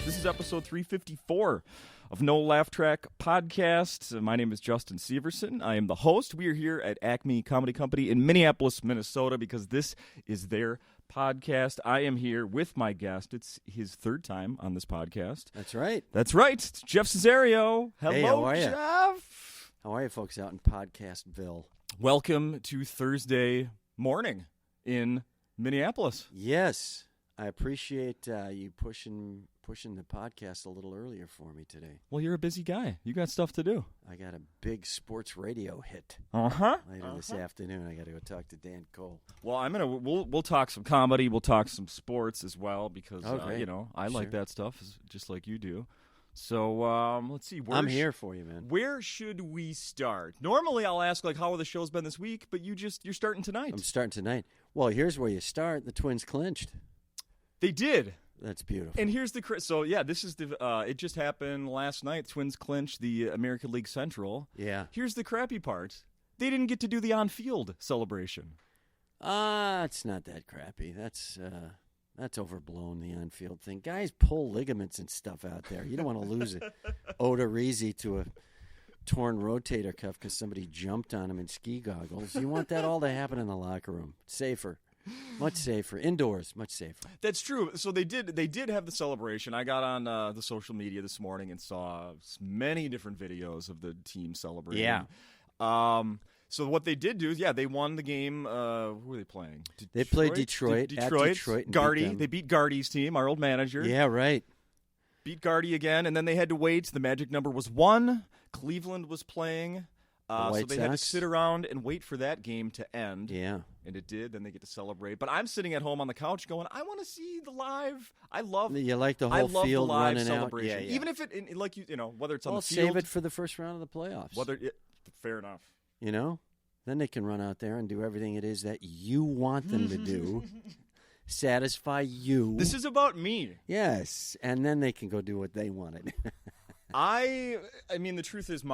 This is episode 354 of No Laugh Track Podcast. My name is Justin Severson. I am the host. We are here at Acme Comedy Company in Minneapolis, Minnesota, because this is their podcast. I am here with my guest. It's his third time on this podcast. That's right. That's right. It's Jeff Cesario. Hello, hey, how are you? Jeff. How are you folks out in Podcastville? Welcome to Thursday morning in Minneapolis. Yes. I appreciate you pushing the podcast a little earlier for me today. Well, you're a busy guy. You got stuff to do. I got a big sports radio hit later this afternoon. I got to go talk to Dan Cole. Well, we'll talk some comedy. We'll talk some sports as well because I like that stuff just like you do. So let's see. I'm here for you, man. Where should we start? Normally, I'll ask how the show's been this week, but you're starting tonight. I'm starting tonight. Well, here's where you start. The Twins clinched. They did. That's beautiful. And here's the this is the it just happened last night. Twins clinched the American League Central. Yeah. Here's the crappy part. They didn't get to do the on-field celebration. It's not that crappy. That's overblown, the on-field thing. Guys pull ligaments and stuff out there. You don't want to lose it. Odorizzi to a torn rotator cuff because somebody jumped on him in ski goggles. You want that all to happen in the locker room. Safer. Much safer. Indoors, much safer. That's true. So they did have the celebration. I got on the social media this morning and saw many different videos of the team celebrating. Yeah. So what they did do is, they won the game. Who were they playing? They played Detroit. At Detroit. Gardy. They beat Gardy's team, our old manager. Yeah, right. Beat Gardy again, and then they had to wait. The magic number was 1. Cleveland was playing. So they had to sit around and wait for that game to end. Yeah. And it did. Then they get to celebrate. But I'm sitting at home on the couch going, I want to see the live. You like the whole field the live running celebration. out. Yeah. Even if it, whether it's on the field. Save it for the first round of the playoffs. Fair enough. Then they can run out there and do everything it is that you want them to do. Satisfy you. This is about me. Yes. And then they can go do what they wanted. I mean, the truth is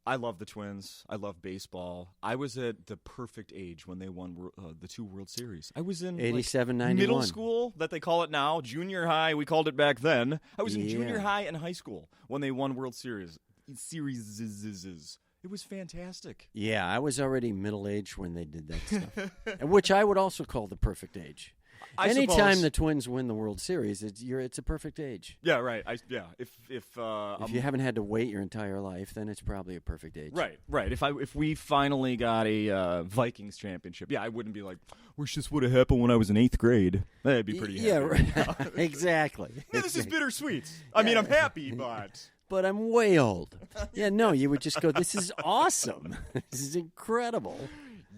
I love the Twins. I love baseball. I was at the perfect age when they won the 2 World Series. I was in 87, 91. Middle school, that they call it now. Junior high, we called it back then. I was in junior high and high school when they won World Series. It was fantastic. Yeah, I was already middle-aged when they did that stuff, which I would also call the perfect age. Anytime the Twins win the World Series, it's a perfect age. Yeah, right. If you haven't had to wait your entire life, then it's probably a perfect age. Right. If we finally got a Vikings championship, I wouldn't be like, wish this would have happened when I was in 8th grade. That'd be pretty happy. Yeah, right. Exactly. This is bittersweet. I mean, I'm happy, but I'm way old. Yeah, no, you would just go, this is awesome. This is incredible.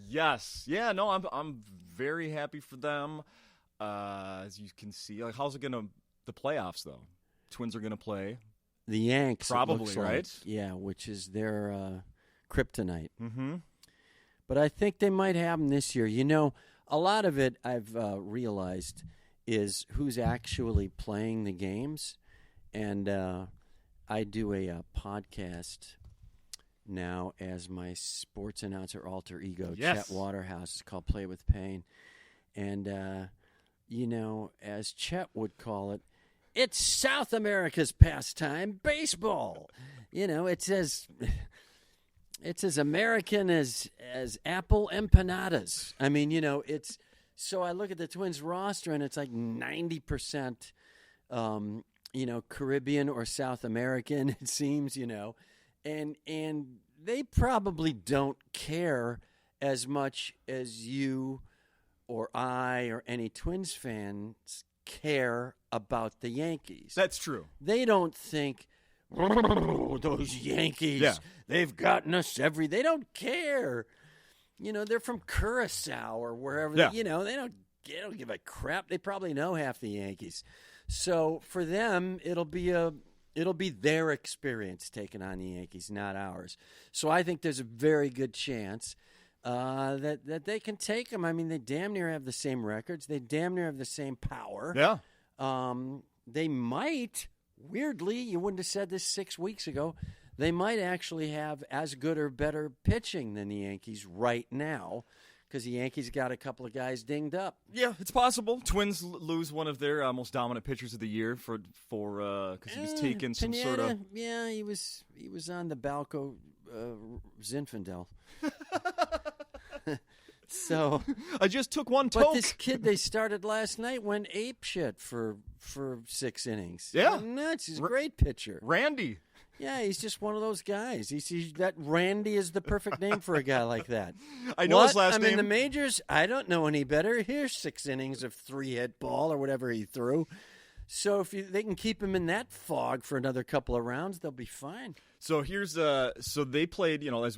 Yes. Yeah, no, I'm very happy for them. As you can see, how's it gonna the playoffs though? Twins are gonna play the Yanks, probably, right? Yeah, which is their kryptonite. Mm-hmm. But I think they might have them this year. A lot of it I've realized is who's actually playing the games, and I do a podcast now as my sports announcer alter ego. Yes. Chet Waterhouse. It's called Play with Pain, and. As Chet would call it, it's South America's pastime, baseball. It's as American as apple empanadas. I mean, it's so I look at the Twins roster and it's like 90%, Caribbean or South American. It seems, and they probably don't care as much as you or I or any Twins fans care about the Yankees. That's true. They don't think, those Yankees, they've gotten us they don't care. They're from Curacao or wherever. They don't give a crap. They probably know half the Yankees. So for them, it'll be their experience taking on the Yankees, not ours. So I think there's a very good chance that they can take them. I mean, they damn near have the same records. They damn near have the same power. Yeah. They might, weirdly, you wouldn't have said this 6 weeks ago, they might actually have as good or better pitching than the Yankees right now because the Yankees got a couple of guys dinged up. Yeah, it's possible. Twins lose one of their most dominant pitchers of the year for because he was taking some Pineda, sort of. Yeah, he was on the Balco Zinfandel. So I just took one toke. But this kid they started last night went apeshit for 6 innings. Yeah, nuts. He's a great pitcher. Randy. Yeah, he's just one of those guys. That Randy is the perfect name for a guy like that. I know his last name. In the majors, I don't know any better. Here's 6 innings of 3-hit ball or whatever he threw. So if they can keep him in that fog for another couple of rounds, they'll be fine. So here's so they played. As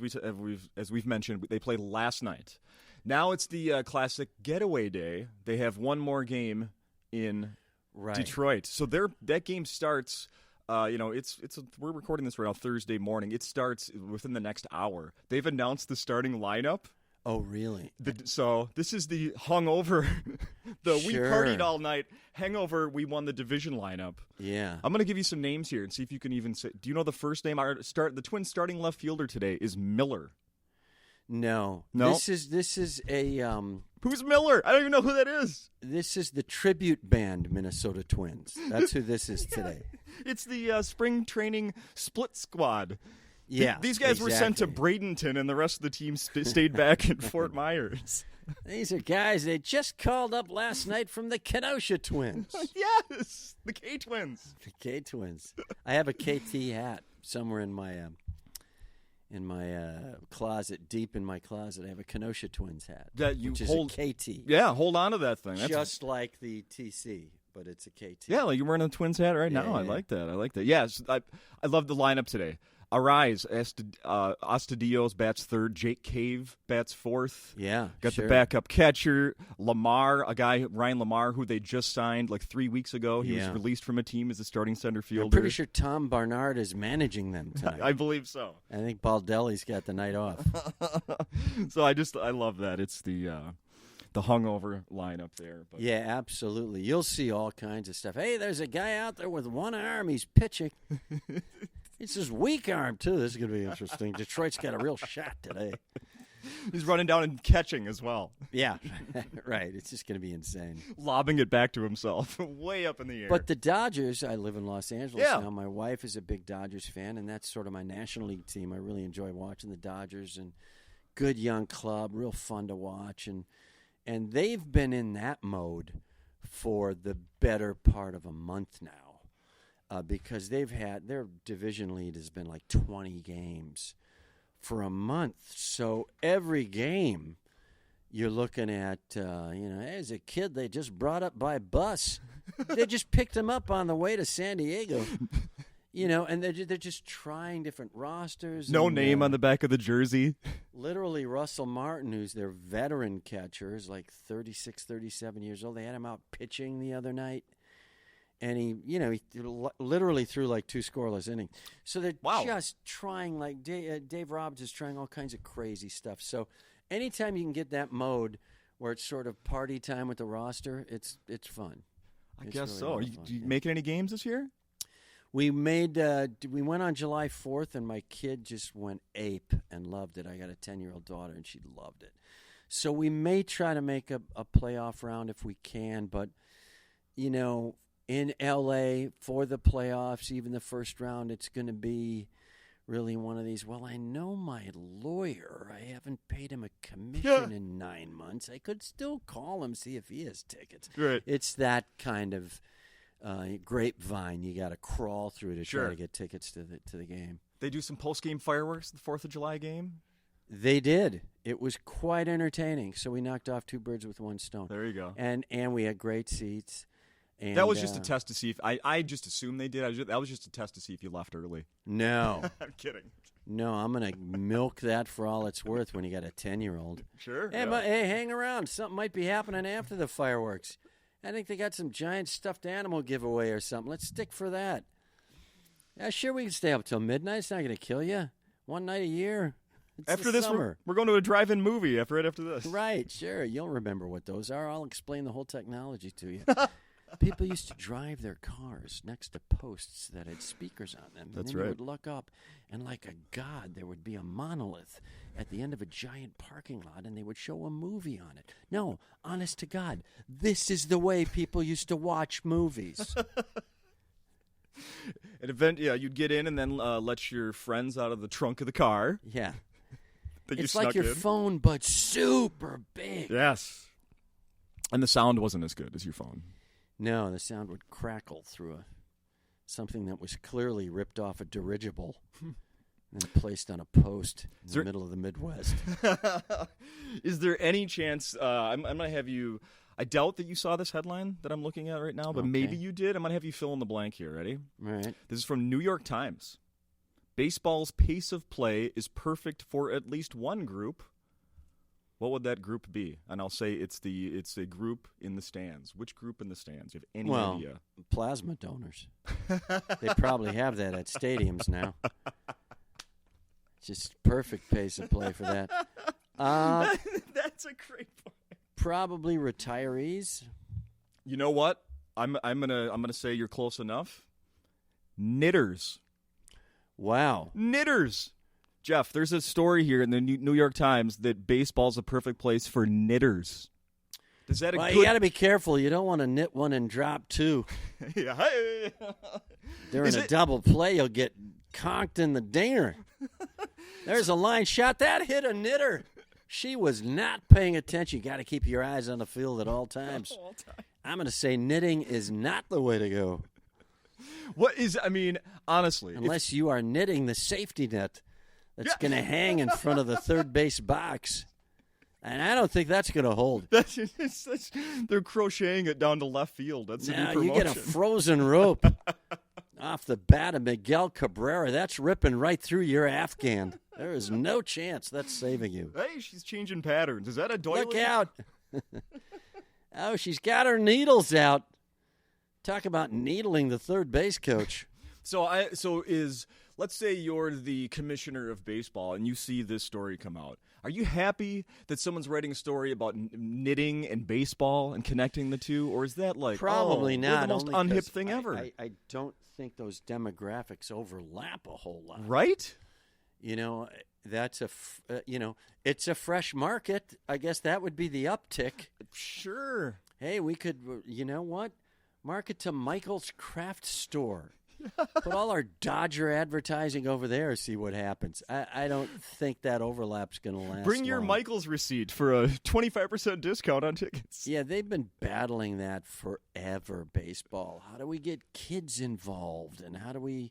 we've mentioned, they played last night. Now it's the classic getaway day. They have one more game in Detroit. So that game starts. We're recording this right now Thursday morning. It starts within the next hour. They've announced the starting lineup. Oh, really? So this is the hungover. We partied all night. Hangover. We won the division lineup. Yeah. I'm going to give you some names here and see if you can even say. Do you know the first name? The Twins starting left fielder today is Miller. No. This is a. Who's Miller? I don't even know who that is. This is the tribute band Minnesota Twins. That's who this is today. It's the spring training split squad. Yeah, these guys were sent to Bradenton, and the rest of the team stayed back in Fort Myers. These are guys they just called up last night from the Kenosha Twins. Yes, the K-Twins. The K-Twins. I have a KT hat somewhere in my closet, deep in my closet. I have a Kenosha Twins hat. Which is a KT. Yeah, hold on to that thing. That's just like the TC, but it's a KT. Yeah, like you're wearing a Twins hat right now. I like that. Yes, I love the lineup today. Arise, Astudillos bats third. Jake Cave bats fourth. Yeah, got the backup catcher. Lamar, Ryan Lamar, who they just signed like 3 weeks ago. He was released from a team as a starting center fielder. I'm pretty sure Tom Barnard is managing them tonight. I believe so. I think Baldelli's got the night off. So I love that. It's the hungover lineup there. But. Yeah, absolutely. You'll see all kinds of stuff. Hey, there's a guy out there with one arm. He's pitching. It's his weak arm, too. This is going to be interesting. Detroit's got a real shot today. He's running down and catching as well. Yeah, right. It's just going to be insane. Lobbing it back to himself way up in the air. But the Dodgers, I live in Los Angeles now. My wife is a big Dodgers fan, and that's sort of my National League team. I really enjoy watching the Dodgers, and good young club, real fun to watch. And they've been in that mode for the better part of a month now. Because their division lead has been like 20 games for a month. So every game you're looking at, as a kid they just brought up by bus. They just picked him up on the way to San Diego. And they're just trying different rosters. No name on the back of the jersey. Literally, Russell Martin, who's their veteran catcher, is like 36, 37 years old. They had him out pitching the other night. And he literally threw like 2 scoreless innings. So they're just trying, like Dave Robbins is trying all kinds of crazy stuff. So anytime you can get that mode where it's sort of party time with the roster, it's fun. I guess so. Are you making any games this year? We went on July 4th, and my kid just went ape and loved it. I got a 10-year-old daughter, and she loved it. So we may try to make a playoff round if we can, but, in L.A. for the playoffs, even the first round, it's going to be really one of these, I know my lawyer. I haven't paid him a commission in 9 months. I could still call him, see if he has tickets. Right. It's that kind of grapevine you got to crawl through to try to get tickets to the game. They do some post-game fireworks, the 4th of July game? They did. It was quite entertaining. So we knocked off 2 birds with 1 stone. There you go. And we had great seats. And, that was just a test to see if I just assumed they did. That was just a test to see if you left early. No. I'm kidding. No, I'm going to milk that for all it's worth when you got a 10-year-old. Sure. Hey, hey, hang around. Something might be happening after the fireworks. I think they got some giant stuffed animal giveaway or something. Let's stick for that. Yeah, sure, we can stay up till midnight. It's not going to kill you. One night a year. After this, we're going to a drive-in movie right after this. Right, sure. You'll remember what those are. I'll explain the whole technology to you. People used to drive their cars next to posts that had speakers on them. That's and then right. You would look up, and like a god, there would be a monolith at the end of a giant parking lot, and they would show a movie on it. No, honest to God, this is the way people used to watch movies. An event, you'd get in and then let your friends out of the trunk of the car. Yeah. That you It's like your snuck in. phone, but super big. Yes. And the sound wasn't as good as your phone. No, the sound would crackle through something that was clearly ripped off a dirigible and placed on a post in the middle of the Midwest. Is there any chance, I'm going to have you, I doubt that you saw this headline that I'm looking at right now, but maybe you did. I'm going to have you fill in the blank here. Ready? All right. This is from New York Times. Baseball's pace of play is perfect for at least one group. What would that group be? And I'll say it's a group in the stands. Which group in the stands? You have any idea? Plasma donors. They probably have that at stadiums now. Just perfect pace of play for that. That's a great point. Probably retirees. You know what? I'm gonna say you're close enough. Knitters. Wow. Knitters. Jeff, there's a story here in the New York Times that baseball's a perfect place for knitters. Is that you got to be careful. You don't want to knit one and drop two. Yeah. During a double play, you'll get conked in the dinger. There's a line shot. That hit a knitter. She was not paying attention. You got to keep your eyes on the field at all times. I'm going to say knitting is not the way to go. Honestly. Unless you are knitting the safety net that's going to hang in front of the third base box. And I don't think that's going to hold. They're crocheting it down to left field. That's a new promotion. You get a frozen rope off the bat of Miguel Cabrera. That's ripping right through your Afghan. There is no chance that's saving you. Hey, she's changing patterns. Is that a doily? Look out. Oh, she's got her needles out. Talk about needling the third base coach. Let's say you're the commissioner of baseball and you see this story come out. Are you happy that someone's writing a story about knitting and baseball and connecting the two? Or is that probably not the most unhip thing ever? I don't think those demographics overlap a whole lot. Right? That's it's a fresh market. I guess that would be the uptick. Sure. Hey, we could, market to Michael's Craft Store. Put all our Dodger advertising over there, see what happens. I don't think that overlap's going to last Bring your long. Michael's receipt for a 25% discount on tickets. Yeah, they've been battling that forever, baseball. How do we get kids involved, and how do we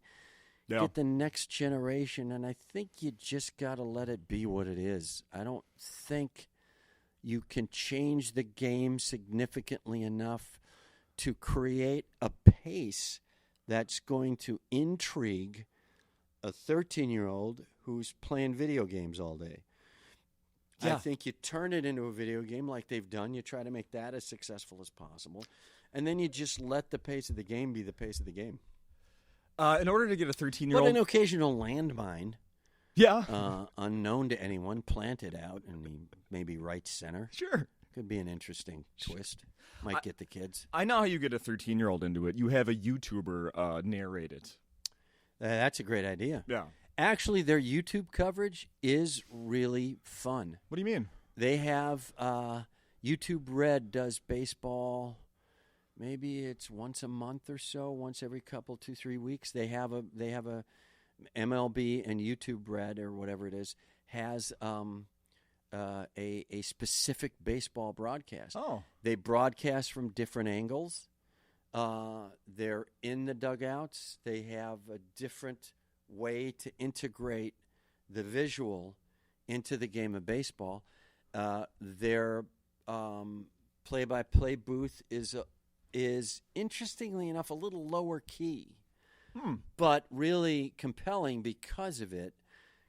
get the next generation? And I think you just got to let it be what it is. I don't think you can change the game significantly enough to create a pace that's going to intrigue a 13-year-old who's playing video games all day. Yeah. I think you turn it into a video game like they've done. You try to make that as successful as possible. And then you just let the pace of the game be the pace of the game. In order to get a 13-year-old... Put an occasional landmine, unknown to anyone, planted out in maybe right center. Sure. Could be an interesting twist. Might get the kids. I know how you get a 13-year-old into it. You have a YouTuber narrate it. That's a great idea. Yeah. Actually, their YouTube coverage is really fun. What do you mean? They have YouTube Red does baseball. Maybe it's once a month or so, once every couple, 2-3 weeks. They have a MLB and YouTube Red or whatever it is has a specific baseball broadcast. Oh. They broadcast from different angles. They're in the dugouts. They have a different way to integrate the visual into the game of baseball. Their play-by-play booth is interestingly enough a little lower key, but really compelling because of it,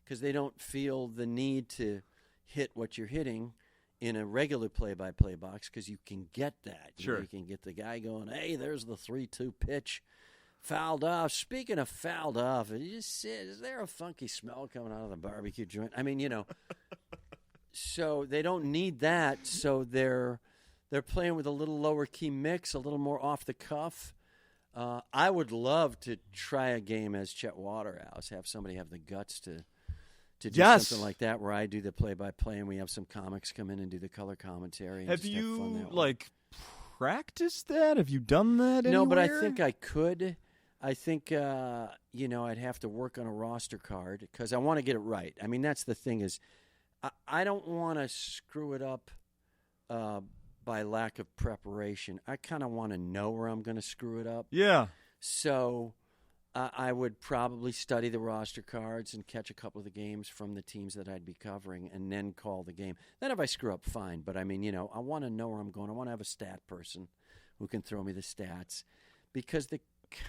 because they don't feel the need to hit what you're hitting in a regular play-by-play box, because you can get that. Sure. You can get the guy going, hey, there's the 3-2 pitch. Fouled off. Speaking of fouled off, is there a funky smell coming out of the barbecue joint? I mean, so they don't need that. So their They're playing with a little lower key mix, a little more off the cuff. I would love to try a game as Chet Waterhouse, have somebody have the guts to do something like that, where I do the play-by-play and we have some comics come in and do the color commentary. And have you practiced that? Have you done that anywhere? No, but I think I could. I think I'd have to work on a roster card because I want to get it right. I mean, that's the thing is, I don't want to screw it up by lack of preparation. I kind of want to know where I'm going to screw it up. Yeah. So I would probably study the roster cards and catch a couple of the games from the teams that I'd be covering and then call the game. Then if I screw up, fine. But, I mean, I want to know where I'm going. I want to have a stat person who can throw me the stats because the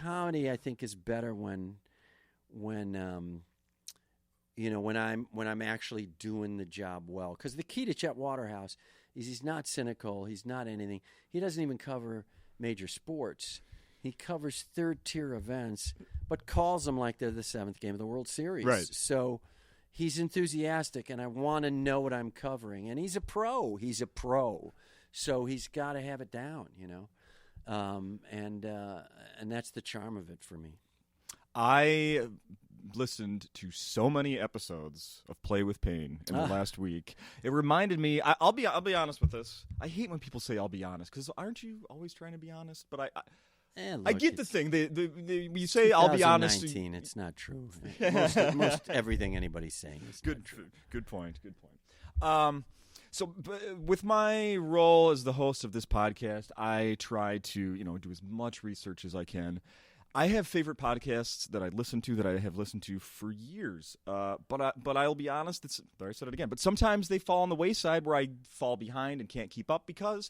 comedy, I think, is better when I'm actually doing the job well. Because the key to Chet Waterhouse is he's not cynical. He's not anything. He doesn't even cover major sports. He covers third-tier events, but calls them like they're the seventh game of the World Series. Right. So he's enthusiastic, and I want to know what I'm covering. And he's a pro. So he's got to have it down, and that's the charm of it for me. I listened to so many episodes of Play with Pain in the last week. It reminded me. I'll be honest with this. I hate when people say "I'll be honest" because aren't you always trying to be honest? But I get the thing. You say "I'll be honest." 2019, it's not true. Most everything anybody's saying is good. Not true. Good point. So with my role as the host of this podcast, I try to do as much research as I can. I have favorite podcasts that I listen to that I have listened to for years. But I'll be honest. There I said it again. But sometimes they fall on the wayside where I fall behind and can't keep up because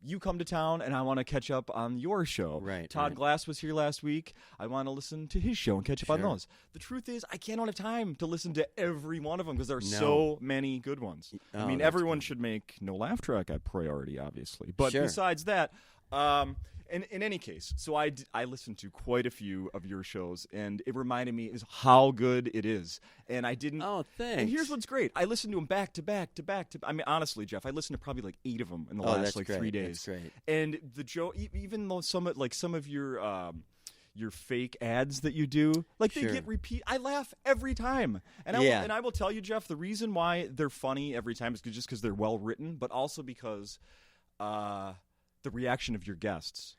you come to town and I want to catch up on your show. Right. Todd Glass was here last week. I want to listen to his show and catch up on those. The truth is, I don't have time to listen to every one of them because there are so many good ones. I mean, everyone should make No Laugh Track a priority, obviously. But besides that, in any case, so I listened to quite a few of your shows, and it reminded me is how good it is. And I didn't. Oh, thanks. And here's what's great: I listened to them back to back to back. I mean, honestly, Jeff, I listened to probably like 8 of them in the last 3 days. That's great. And the joke, even though some of your fake ads that you do, they get repeat. I laugh every time, and I will tell you, Jeff, the reason why they're funny every time is just because they're well written, but also because the reaction of your guests,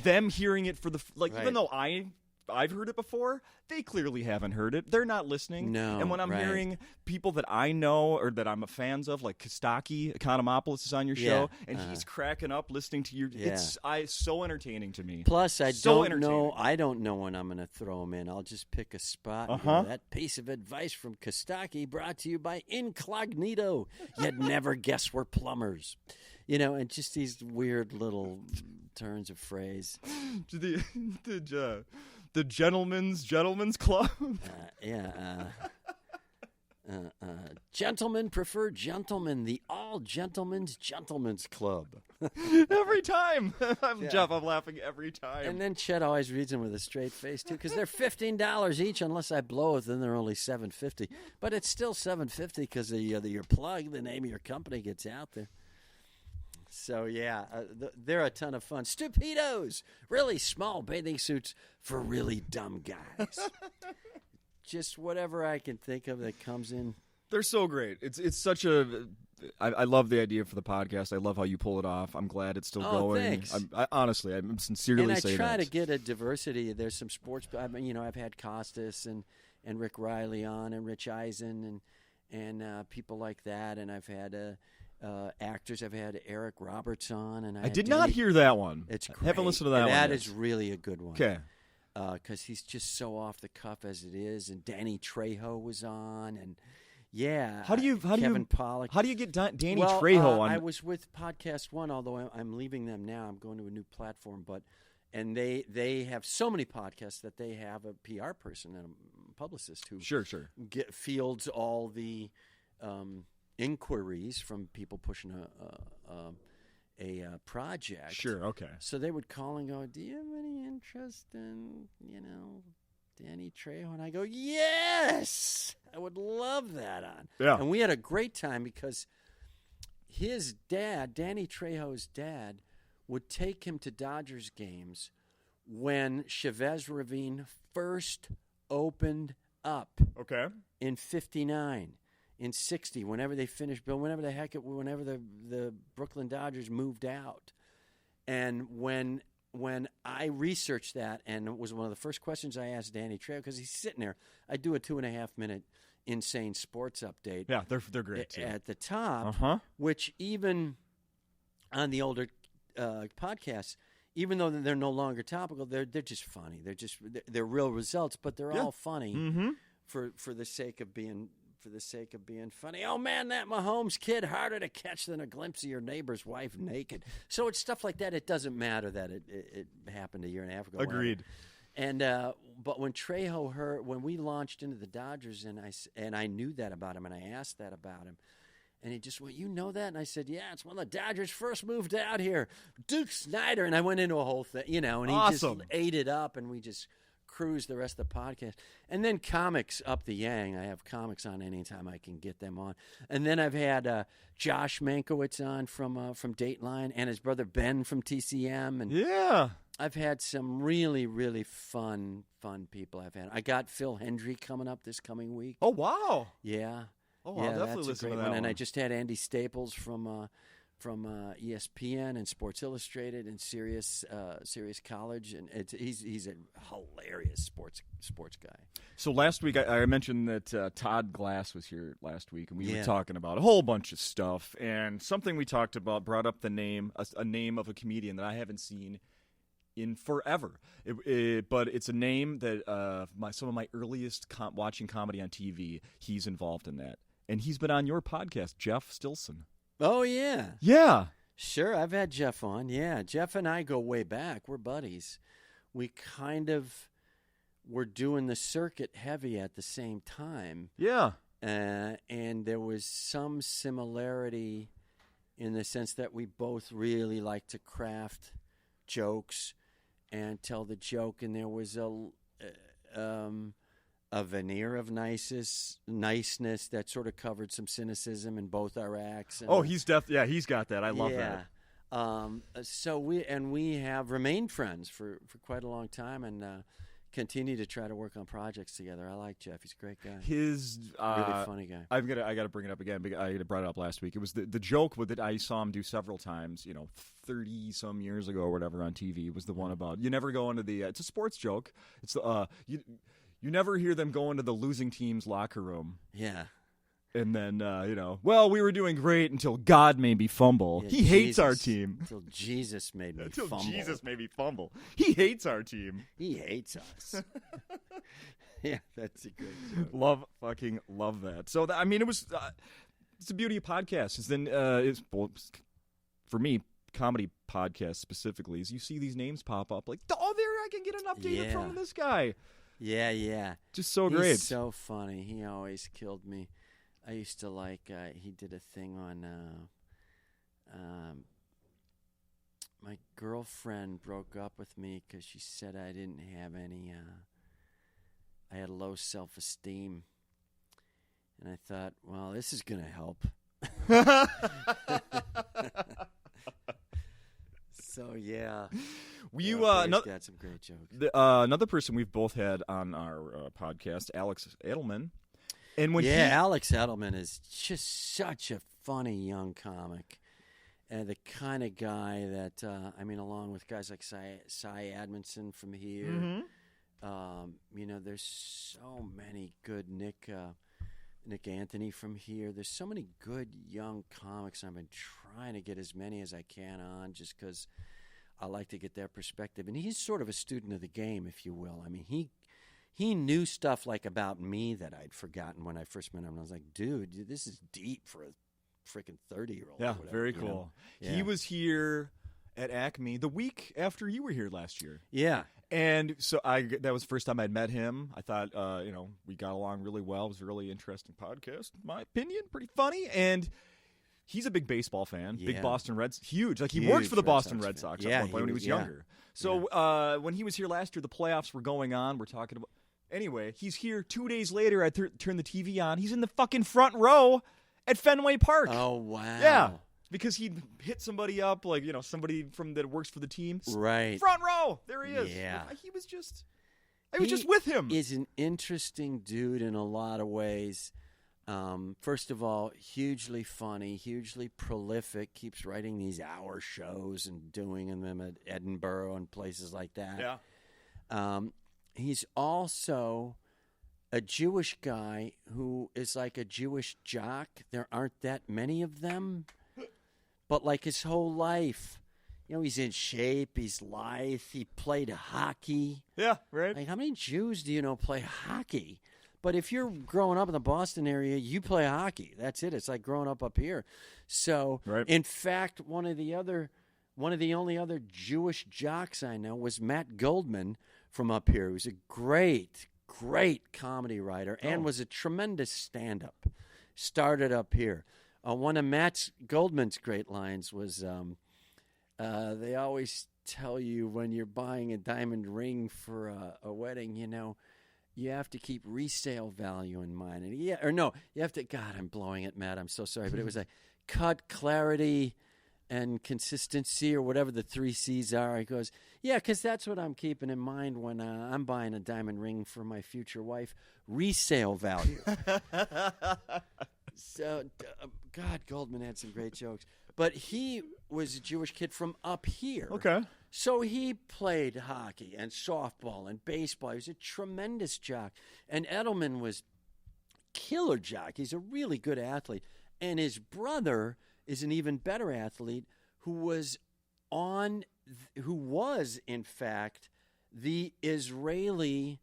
them hearing it for the even though I've heard it before, they clearly haven't heard it. They're not listening. No, and when I'm hearing people that I know or that I'm a fans of, like Kostaki Economopoulos is on your show, and he's cracking up listening to your. It's so entertaining to me. Plus, I don't know when I'm going to throw them in. I'll just pick a spot. That piece of advice from Kostaki brought to you by Incognito. You'd never guess we're plumbers. And just these weird little turns of phrase. The gentleman's club. Gentlemen prefer gentlemen. The all gentlemen's club. Every time, Jeff, I'm laughing every time. And then Chet always reads them with a straight face too, because they're $15 each. Unless I blow it, then they're only $7.50. But it's still $7.50 because your plug, the name of your company, gets out there. So, they're a ton of fun. Stupidos, really small bathing suits for really dumb guys. Just whatever I can think of that comes in. They're so great. It's such a I love the idea for the podcast. I love how you pull it off. I'm glad it's still going. Thanks. Honestly, I'm sincerely saying that. And I try to get a diversity. There's some sports. I've had Costas and Rick Riley on and Rich Eisen and people like that. And I've had actors. I've had Eric Roberts on. And I did not hear that one. It's great. I haven't listened to that one. That is really a good one. Okay. Because he's just so off the cuff as it is. And Danny Trejo was on. And Kevin Pollak. How do you get Danny Trejo on? I was with Podcast One, although I'm leaving them now. I'm going to a new platform, and they have so many podcasts that they have a PR person and a publicist who fields all the inquiries from people pushing a project. Sure, okay. So they would call and go, "Do you have any interest in Danny Trejo?" And I go, "Yes, I would love that on." Yeah. And we had a great time because his dad, Danny Trejo's dad, would take him to Dodgers games when Chavez Ravine first opened up. Okay. In 59, in 60, whenever they finished, whenever the Brooklyn Dodgers moved out. And when I researched that, and it was one of the first questions I asked Danny Trejo, because he's sitting there. I do a 2.5-minute insane sports update. Yeah, they're great too. At the top, which even on the older podcasts, even though they're no longer topical, they're just funny. They're real results, but they're all funny for the sake of being funny. Oh man, that Mahomes kid harder to catch than a glimpse of your neighbor's wife naked. So it's stuff like that. It doesn't matter that it happened a year and a half ago. Agreed. And but when Trejo heard, when we launched into the Dodgers, and I knew that about him, and I asked that about him, and he just went, "You know that?" And I said, "Yeah, it's when the Dodgers first moved out here, Duke Snyder." And I went into a whole thing, and he just ate it up, and we just cruise the rest of the podcast. And then comics up the yang. I have comics on anytime I can get them on. And then I've had Josh Mankiewicz on from Dateline, and his brother Ben from TCM. And I've had some really, really fun people I got Phil Hendry coming up this coming week. Oh, wow. Yeah. Oh, I'll definitely listen to that one. And I just had Andy Staples from ESPN and Sports Illustrated and Sirius College, and he's a hilarious sports guy. So last week I mentioned that Todd Glass was here last week, and we were talking about a whole bunch of stuff, and something we talked about brought up the name, a name of a comedian that I haven't seen in forever. But it's a name that some of my earliest watching comedy on TV, he's involved in that, and he's been on your podcast, Jeff Stilson. Oh, yeah. Yeah. Sure, I've had Jeff on. Yeah, Jeff and I go way back. We're buddies. We kind of were doing the circuit heavy at the same time. Yeah. And there was some similarity in the sense that we both really like to craft jokes and tell the joke, and there was a veneer of niceness that sort of covered some cynicism in both our acts. And, he's got that. I love that. So we have remained friends for quite a long time, and continue to try to work on projects together. I like Jeff. He's a great guy. His really funny guy. I got to bring it up again because I brought it up last week. It was the joke that I saw him do several times, 30 some years ago or whatever on TV, was the one about you never go into the it's a sports joke. It's you never hear them go into the losing team's locker room. Yeah. And then, we were doing great until God made me fumble. Yeah, he hates our team. Until Jesus made me fumble. Until Jesus made me fumble. He hates our team. He hates us. Yeah, that's a good joke. Love that. So, it was, it's the beauty of podcasts. Is then, for me, comedy podcasts specifically, is you see these names pop up like, there I can get an update from this guy. Yeah. Just so great. He's so funny. He always killed me. I used to he did a thing on, my girlfriend broke up with me because she said I didn't have any, I had low self-esteem. And I thought, well, this is going to help. So, yeah. Got some great jokes. Another person we've both had on our podcast, Alex Edelman. And Alex Edelman is just such a funny young comic. And the kind of guy that, along with guys like Cy Admonson from here, there's so many good Nick Anthony from here. There's so many good young comics. I've been trying to get as many as I can on just because I like to get their perspective. And he's sort of a student of the game, if you will. I mean, he knew stuff like about me that I'd forgotten when I first met him. And I was like, dude, this is deep for a freaking 30-year-old. Yeah, very cool. Yeah. He was here at Acme the week after you were here last year. Yeah. And so that was the first time I'd met him. I thought, we got along really well. It was a really interesting podcast, in my opinion. Pretty funny. And he's a big baseball fan, big Boston Reds, huge. Like he worked for the Boston Red Sox at one point when he was younger. So when he was here last year, the playoffs were going on. We're talking about. Anyway, he's here 2 days later. I turn the TV on. He's in the fucking front row at Fenway Park. Oh, wow. Yeah. because he'd hit somebody up, like, somebody that works for the team. Right. Front row. There he is. Yeah. I was just with him. He's an interesting dude in a lot of ways. First of all, hugely funny, hugely prolific, keeps writing these hour shows and doing them at Edinburgh and places like that. Yeah. He's also a Jewish guy who is like a Jewish jock. There aren't that many of them. But like his whole life, he's in shape, he's lithe, he played hockey. Yeah, right. Like, how many Jews do you know play hockey? But if you're growing up in the Boston area, you play hockey. That's it. It's like growing up here. So, right. In fact, one of the only other Jewish jocks I know was Matt Goldman from up here. He was a great comedy writer and was a tremendous stand-up. Started up here. One of Matt Goldman's great lines was, they always tell you when you're buying a diamond ring for a wedding, you have to keep resale value in mind. And you have to, God, I'm blowing it, Matt. I'm so sorry. But it was like cut, clarity, and consistency, or whatever the 3 C's are. He goes, yeah, because that's what I'm keeping in mind when I'm buying a diamond ring for my future wife. Resale value. So, God, Goldman had some great jokes. But he was a Jewish kid from up here. Okay. So he played hockey and softball and baseball. He was a tremendous jock. And Edelman was killer jock. He's a really good athlete. And his brother is an even better athlete who was, in fact, the Israeli...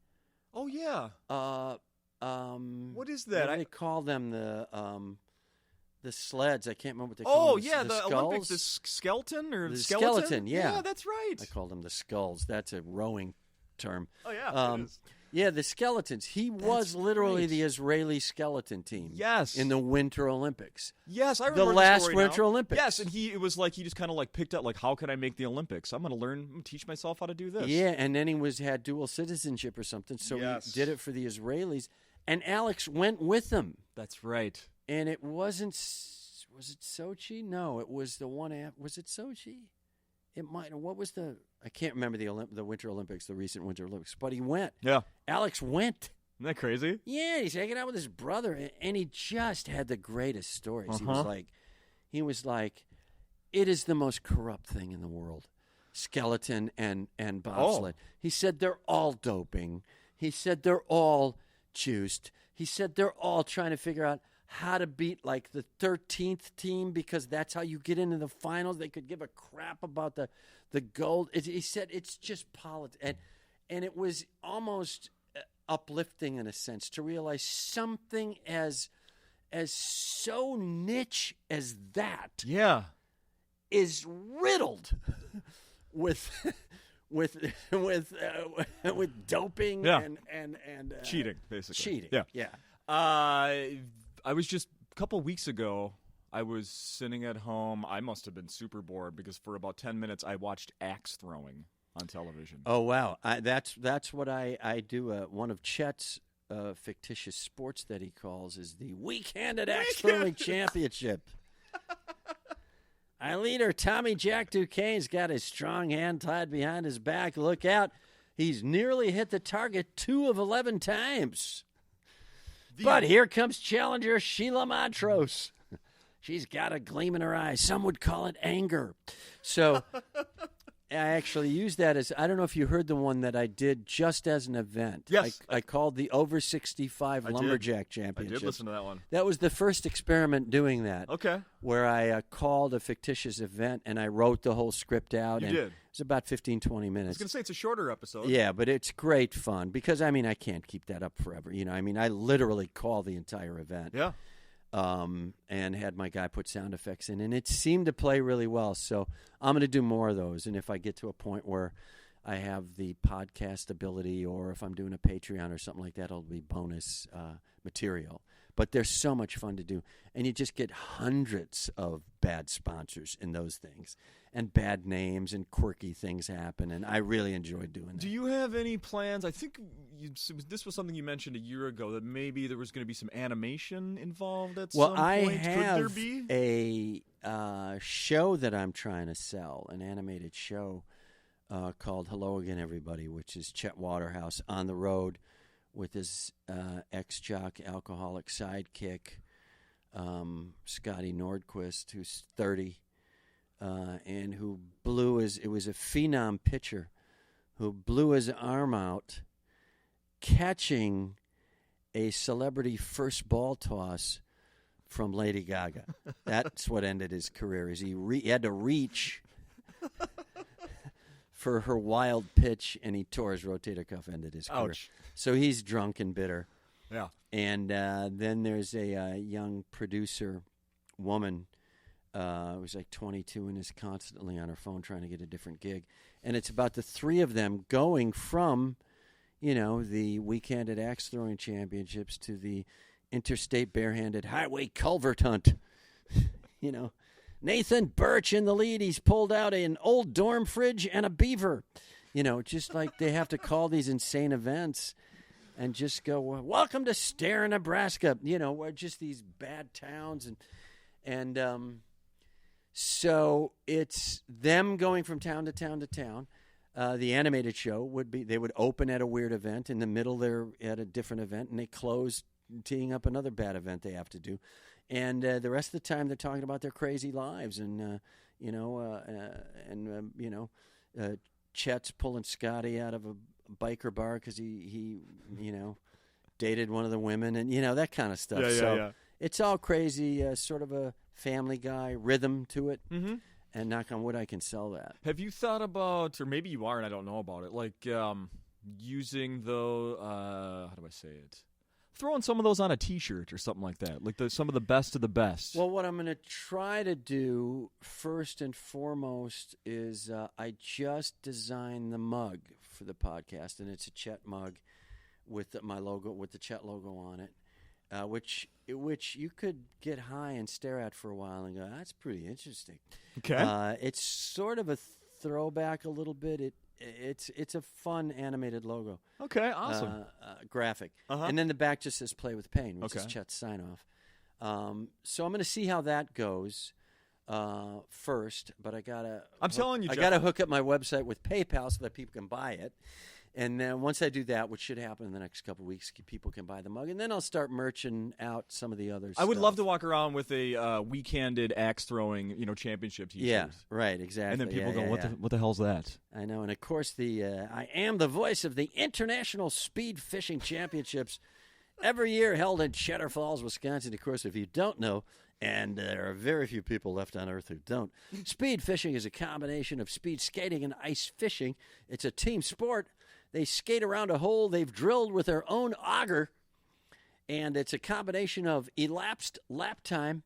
Oh, yeah. What is that? What do they call them? The sleds. I can't remember what they Oh, call them. yeah, the skulls? Olympics. The skeleton or the skeleton? skeleton, yeah. Yeah, that's right. I call them the skulls. That's a rowing term. Oh, yeah, it is. Yeah, the skeletons. He was literally right. the Israeli skeleton team. Yes. In the Winter Olympics. Yes, I remember the last story Winter now. Olympics. Yes, and it was like he just kind of picked up how can I make the Olympics? I'm going to teach myself how to do this. Yeah, and then he had dual citizenship or something, so Yes. he did it for the Israelis. And Alex went with him. That's right. And it wasn't, was it Sochi? No, it was the one, was it Sochi? It might, what was I can't remember the Winter Olympics, the recent Winter Olympics, but he went. Yeah. Alex went. Isn't that crazy? Yeah, he's hanging out with his brother, and he just had the greatest stories. Uh-huh. He was like, it is the most corrupt thing in the world, skeleton and bobsled. Oh. He said they're all doping. He said they're all juiced. He said they're all trying to figure out how to beat the 13th team because that's how you get into the finals. They could give a crap about the gold. He said it's just politics. And it was almost uplifting in a sense to realize something as so niche as that is riddled with doping and cheating, basically. Cheating, yeah. I was just a couple weeks ago. I was sitting at home. I must have been super bored because for about 10 minutes I watched axe throwing on television. Oh wow, that's what I do. One of Chet's fictitious sports that he calls is the weak-handed axe throwing championship. Our leader, Tommy Jack Duquesne's got his strong hand tied behind his back. Look out. He's nearly hit the target 2 of 11 times. But here comes challenger Sheila Montrose. She's got a gleam in her eye. Some would call it anger. So I actually used that as, I don't know if you heard the one that I did just as an event. Yes. I called the Over 65 Lumberjack Championship. I did listen to that one. That was the first experiment doing that. Okay. Where I called a fictitious event and I wrote the whole script out. You and did. It was about 15, 20 minutes. I was going to say it's a shorter episode. Yeah, but it's great fun because, I can't keep that up forever. I literally call the entire event. Yeah. And had my guy put sound effects in, and it seemed to play really well. So I'm going to do more of those. And if I get to a point where I have the podcast ability, or if I'm doing a Patreon or something like that, it'll be bonus material. But they're so much fun to do. And you just get hundreds of bad sponsors in those things. And bad names and quirky things happen. And I really enjoy doing that. Do you have any plans? I think this was something you mentioned a year ago, that maybe there was going to be some animation involved at some point. Well, I Could have there be? a show that I'm trying to sell, an animated show called Hello Again, Everybody, which is Chet Waterhouse on the road with his ex-jock, alcoholic sidekick, Scotty Nordquist, who's 30, and who it was a phenom pitcher who blew his arm out catching a celebrity first ball toss from Lady Gaga. That's what ended his career, is he had to reach for her wild pitch, and he tore his rotator cuff, ended his career. Ouch. So he's drunk and bitter. Yeah. And then there's a young producer woman who's like 22 and is constantly on her phone trying to get a different gig. And it's about the three of them going from, the weekend-at axe throwing championships to the interstate barehanded highway culvert hunt. Nathan Birch in the lead. He's pulled out an old dorm fridge and a beaver. Just like they have to call these insane events and just go, welcome to Stare, Nebraska. We're just these bad towns. And so it's them going from town to town to town. The animated show they would open at a weird event. In the middle, they're at a different event, and they close teeing up another bad event they have to do. And the rest of the time, they're talking about their crazy lives, and Chet's pulling Scotty out of a biker bar because he dated one of the women, and that kind of stuff. Yeah. It's all crazy, sort of a Family Guy rhythm to it. Mm-hmm. And knock on wood, I can sell that. Have you thought about, or maybe you are and I don't know about it, like using how do I say it? Throwing some of those on a T-shirt or something like that, like some of the best of the best. Well, what I'm going to try to do first and foremost is I just designed the mug for the podcast, and it's a Chet mug with my logo, with the Chet logo on it, which you could get high and stare at for a while and go, that's pretty interesting. Okay. It's sort of a throwback a little bit. It's a fun animated logo. Okay, awesome. Graphic. Uh-huh. And then the back just says Play with Pain, which Okay. is Chet's sign-off. So I'm going to see how that goes first, but I got to hook up my website with PayPal so that people can buy it. And then once I do that, which should happen in the next couple of weeks, people can buy the mug. And then I'll start merching out some of the others. I would love to walk around with a weekended axe throwing, championship T-shirt. Yeah, right, exactly. And then people go, what the hell's that? I know, and of course I am the voice of the International Speed Fishing Championships, every year held in Cheddar Falls, Wisconsin. Of course, if you don't know, and there are very few people left on Earth who don't, speed fishing is a combination of speed skating and ice fishing. It's a team sport. They skate around a hole they've drilled with their own auger, and it's a combination of elapsed lap time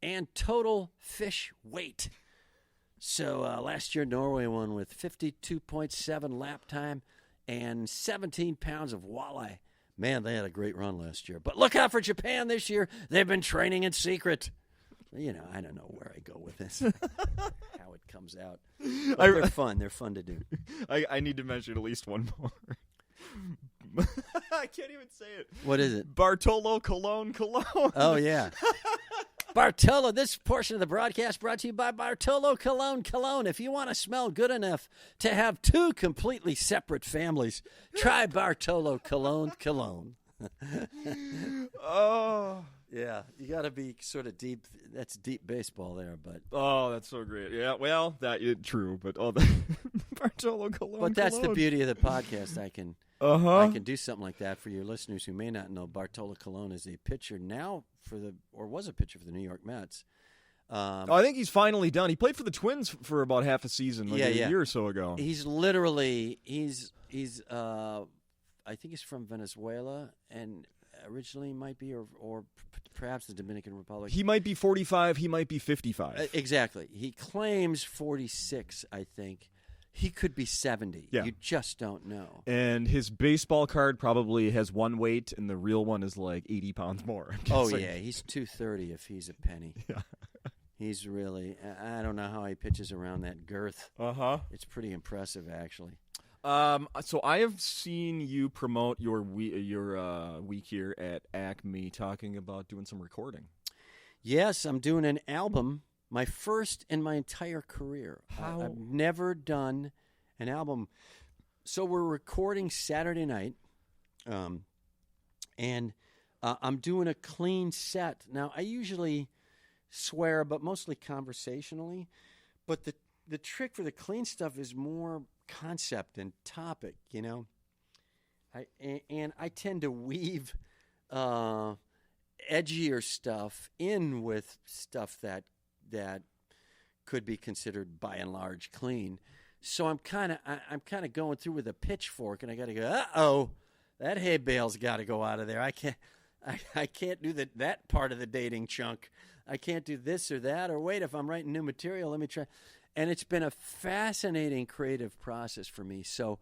and total fish weight. So last year, Norway won with 52.7 lap time and 17 pounds of walleye. Man, they had a great run last year. But look out for Japan this year. They've been training in secret. I don't know where I go with this, how it comes out. But they're fun. They're fun to do. I need to mention at least one more. I can't even say it. What is it? Bartolo Cologne. Oh, yeah. Bartolo, this portion of the broadcast brought to you by Bartolo Cologne. If you want to smell good enough to have two completely separate families, try Bartolo Cologne. Oh. Yeah, you got to be sort of deep. That's deep baseball there, but that's so great. Yeah, well, that is true, but Bartolo Cologne. But that's the beauty of the podcast. I can do something like that for your listeners who may not know. Bartolo Cologne is a pitcher now was a pitcher for the New York Mets. I think he's finally done. He played for the Twins for about half a season, a year or so ago. He's literally I think he's from Venezuela and originally might be, or perhaps the Dominican Republic. He might be 45. He might be 55. Exactly. He claims 46, I think. He could be 70. Yeah. You just don't know. And his baseball card probably has one weight, and the real one is like 80 pounds more. Oh, yeah. He's 230 if he's a penny. Yeah. He's really, I don't know how he pitches around that girth. Uh-huh. It's pretty impressive, actually. So I have seen you promote your week here at Acme, talking about doing some recording. Yes, I'm doing an album, my first in my entire career. I've never done an album. So we're recording Saturday night, and I'm doing a clean set. Now, I usually swear, but mostly conversationally. But the trick for the clean stuff is more concept and topic, you know. I tend to weave edgier stuff in with stuff that could be considered by and large clean. So I'm kind of going through with a pitchfork, and I got to go, uh-oh, that hay bale's got to go out of there. I can't do that part of the dating chunk. I can't do this or that, or wait, if I'm writing new material, let me try. And it's been a fascinating creative process for me. So,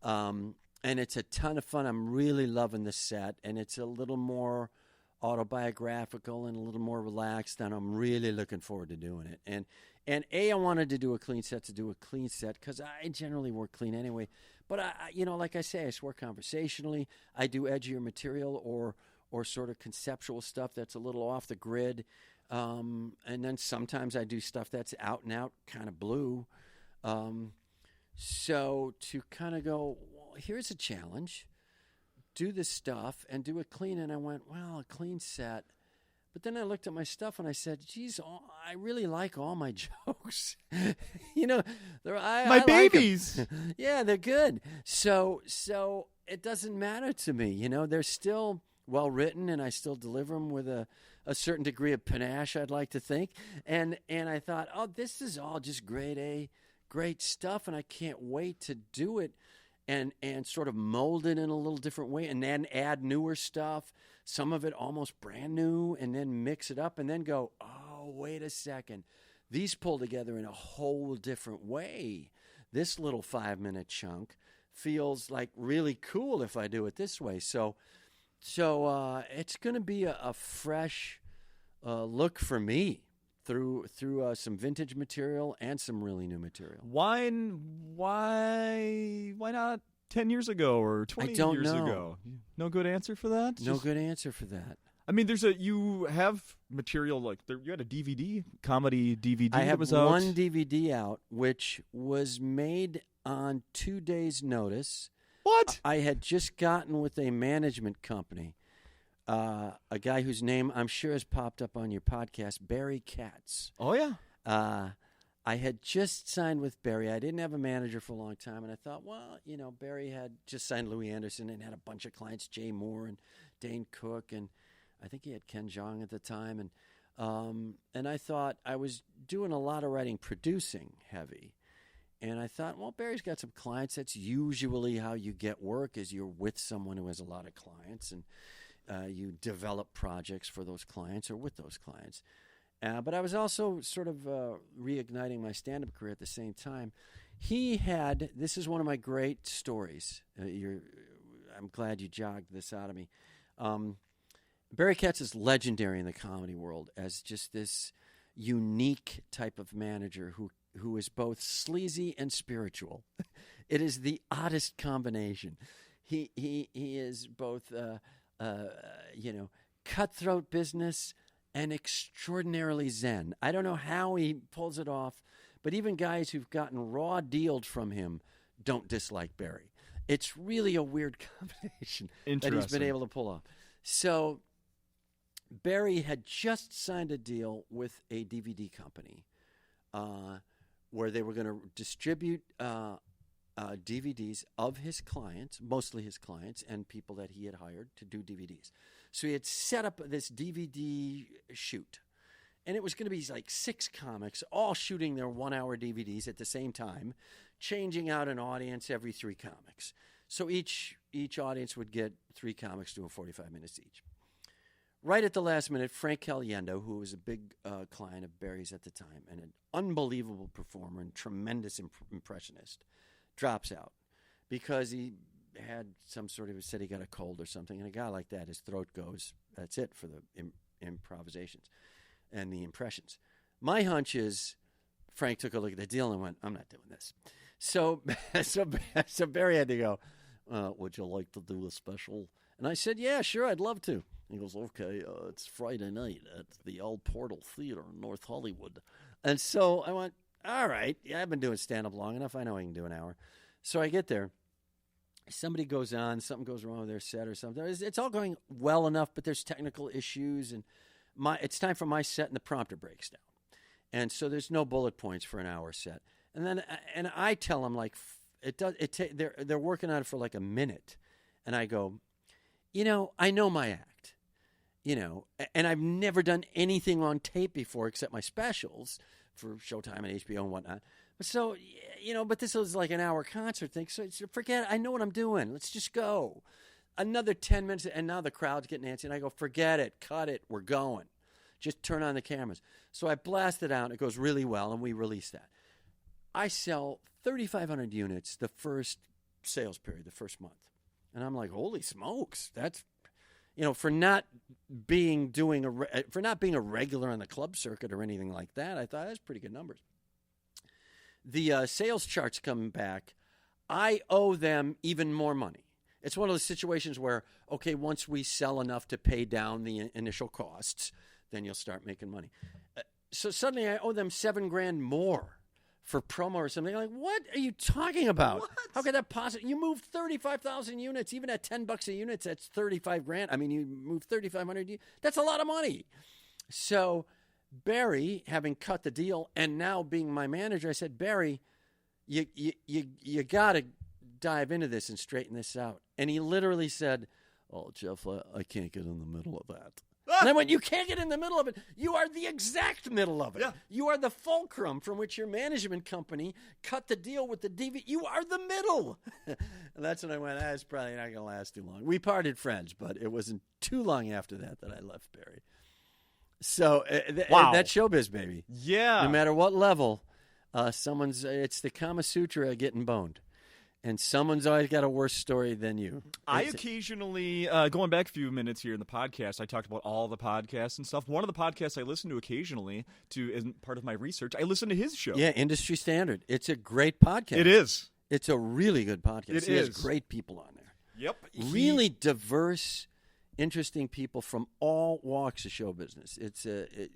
and it's a ton of fun. I'm really loving the set, and it's a little more autobiographical and a little more relaxed, and I'm really looking forward to doing it. And I wanted to do a clean set because I generally work clean anyway. But I like I say, I swear conversationally. I do edgier material or sort of conceptual stuff that's a little off the grid. And then sometimes I do stuff that's out and out kind of blue. So to kind of go, well, here's a challenge. Do this stuff and do it clean. And I went, well, a clean set. But then I looked at my stuff and I said, geez, I really like all my jokes. My babies. Like yeah, they're good. So it doesn't matter to me. They're still well written, and I still deliver them with a certain degree of panache, I'd like to think. And I thought, oh, this is all just grade A, great stuff, and I can't wait to do it and sort of mold it in a little different way, and then add newer stuff, some of it almost brand new, and then mix it up, and then go, oh, wait a second. These pull together in a whole different way. This little 5-minute chunk feels like really cool if I do it this way. So it's going to be a fresh look for me through some vintage material and some really new material. Why not 10 years ago or 20 years ago? No good answer for that? No good answer for that. I mean, you have material like you had a DVD, comedy DVD I that was have out. one DVD out, which was made on 2 days' notice. What? I had just gotten with a management company, a guy whose name I'm sure has popped up on your podcast, Barry Katz. Oh, yeah. I had just signed with Barry. I didn't have a manager for a long time, and I thought, well, Barry had just signed Louis Anderson and had a bunch of clients, Jay Moore and Dane Cook, and I think he had Ken Jeong at the time. And I thought I was doing a lot of writing, producing heavy. And I thought, well, Barry's got some clients. That's usually how you get work, is you're with someone who has a lot of clients, and you develop projects for those clients or with those clients. But I was also sort of reigniting my stand-up career at the same time. This is one of my great stories. I'm glad you jogged this out of me. Barry Katz is legendary in the comedy world as just this unique type of manager who is both sleazy and spiritual. It is the oddest combination. He is both cutthroat business and extraordinarily zen. I don't know how he pulls it off, but even guys who've gotten raw dealed from him don't dislike Barry. It's really a weird combination that he's been able to pull off. So Barry had just signed a deal with a DVD company where they were going to distribute DVDs of his clients, mostly his clients, and people that he had hired to do DVDs. So he had set up this DVD shoot, and it was going to be like 6 comics all shooting their 1-hour DVDs at the same time, changing out an audience every 3 comics. So each audience would get 3 comics doing 45 minutes each. right at the last minute, Frank Caliendo, who was a big client of Barry's at the time and an unbelievable performer and tremendous impressionist, drops out because he had said he got a cold or something. And a guy like that, his throat goes, that's it for the improvisations and the impressions. My hunch is Frank took a look at the deal and went, I'm not doing this. So Barry had to go, would you like to do a special? And I said, yeah, sure, I'd love to. He goes, okay, it's Friday night at the Old Portal Theater in North Hollywood. And so I went, all right, yeah, I've been doing stand-up long enough. I know I can do an hour. So I get there. Somebody goes on, something goes wrong with their set or something. It's all going well enough, but there's technical issues. And it's time for my set, and the prompter breaks down. And so there's no bullet points for an hour set. And then I tell them, like, they're working on it for like a minute. And I go, I know my act, and I've never done anything on tape before except my specials for Showtime and HBO and whatnot. So, but this was like an hour concert thing. So forget it. I know what I'm doing. Let's just go. Another 10 minutes, and now the crowd's getting antsy. And I go, forget it. Cut it. We're going. Just turn on the cameras. So I blast it out. It goes really well, and we release that. I sell 3,500 units the first sales period, the first month. And I'm like, holy smokes. That's, for not being a regular on the club circuit or anything like that, I thought that's pretty good numbers. The sales charts come back. I owe them even more money. It's one of those situations where, okay, once we sell enough to pay down the initial costs, then you'll start making money. So suddenly I owe them $7,000 more for promo or something. I'm like, what are you talking about? What? How could that possibly? You moved 35,000 units, even at $10 a unit, that's $35,000. I mean, you moved 3,500. That's a lot of money. So Barry, having cut the deal and now being my manager, I said, Barry, you got to dive into this and straighten this out. And he literally said, oh, Jeff, I can't get in the middle of that. And I went, you can't get in the middle of it. You are the exact middle of it. Yeah. You are the fulcrum from which your management company cut the deal with the DVD. You are the middle. And that's when I went, it's probably not going to last too long. We parted friends, but it wasn't too long after that I left Barry. So wow. That's showbiz, baby. Yeah. No matter what level, it's the Kama Sutra getting boned. And someone's always got a worse story than you. I occasionally, going back a few minutes here in the podcast, I talked about all the podcasts and stuff. One of the podcasts I listen to occasionally, as part of my research, I listen to his show. Yeah, Industry Standard. It's a great podcast. It is. It's a really good podcast. He has great people on there. Yep. Really diverse, interesting people from all walks of show business.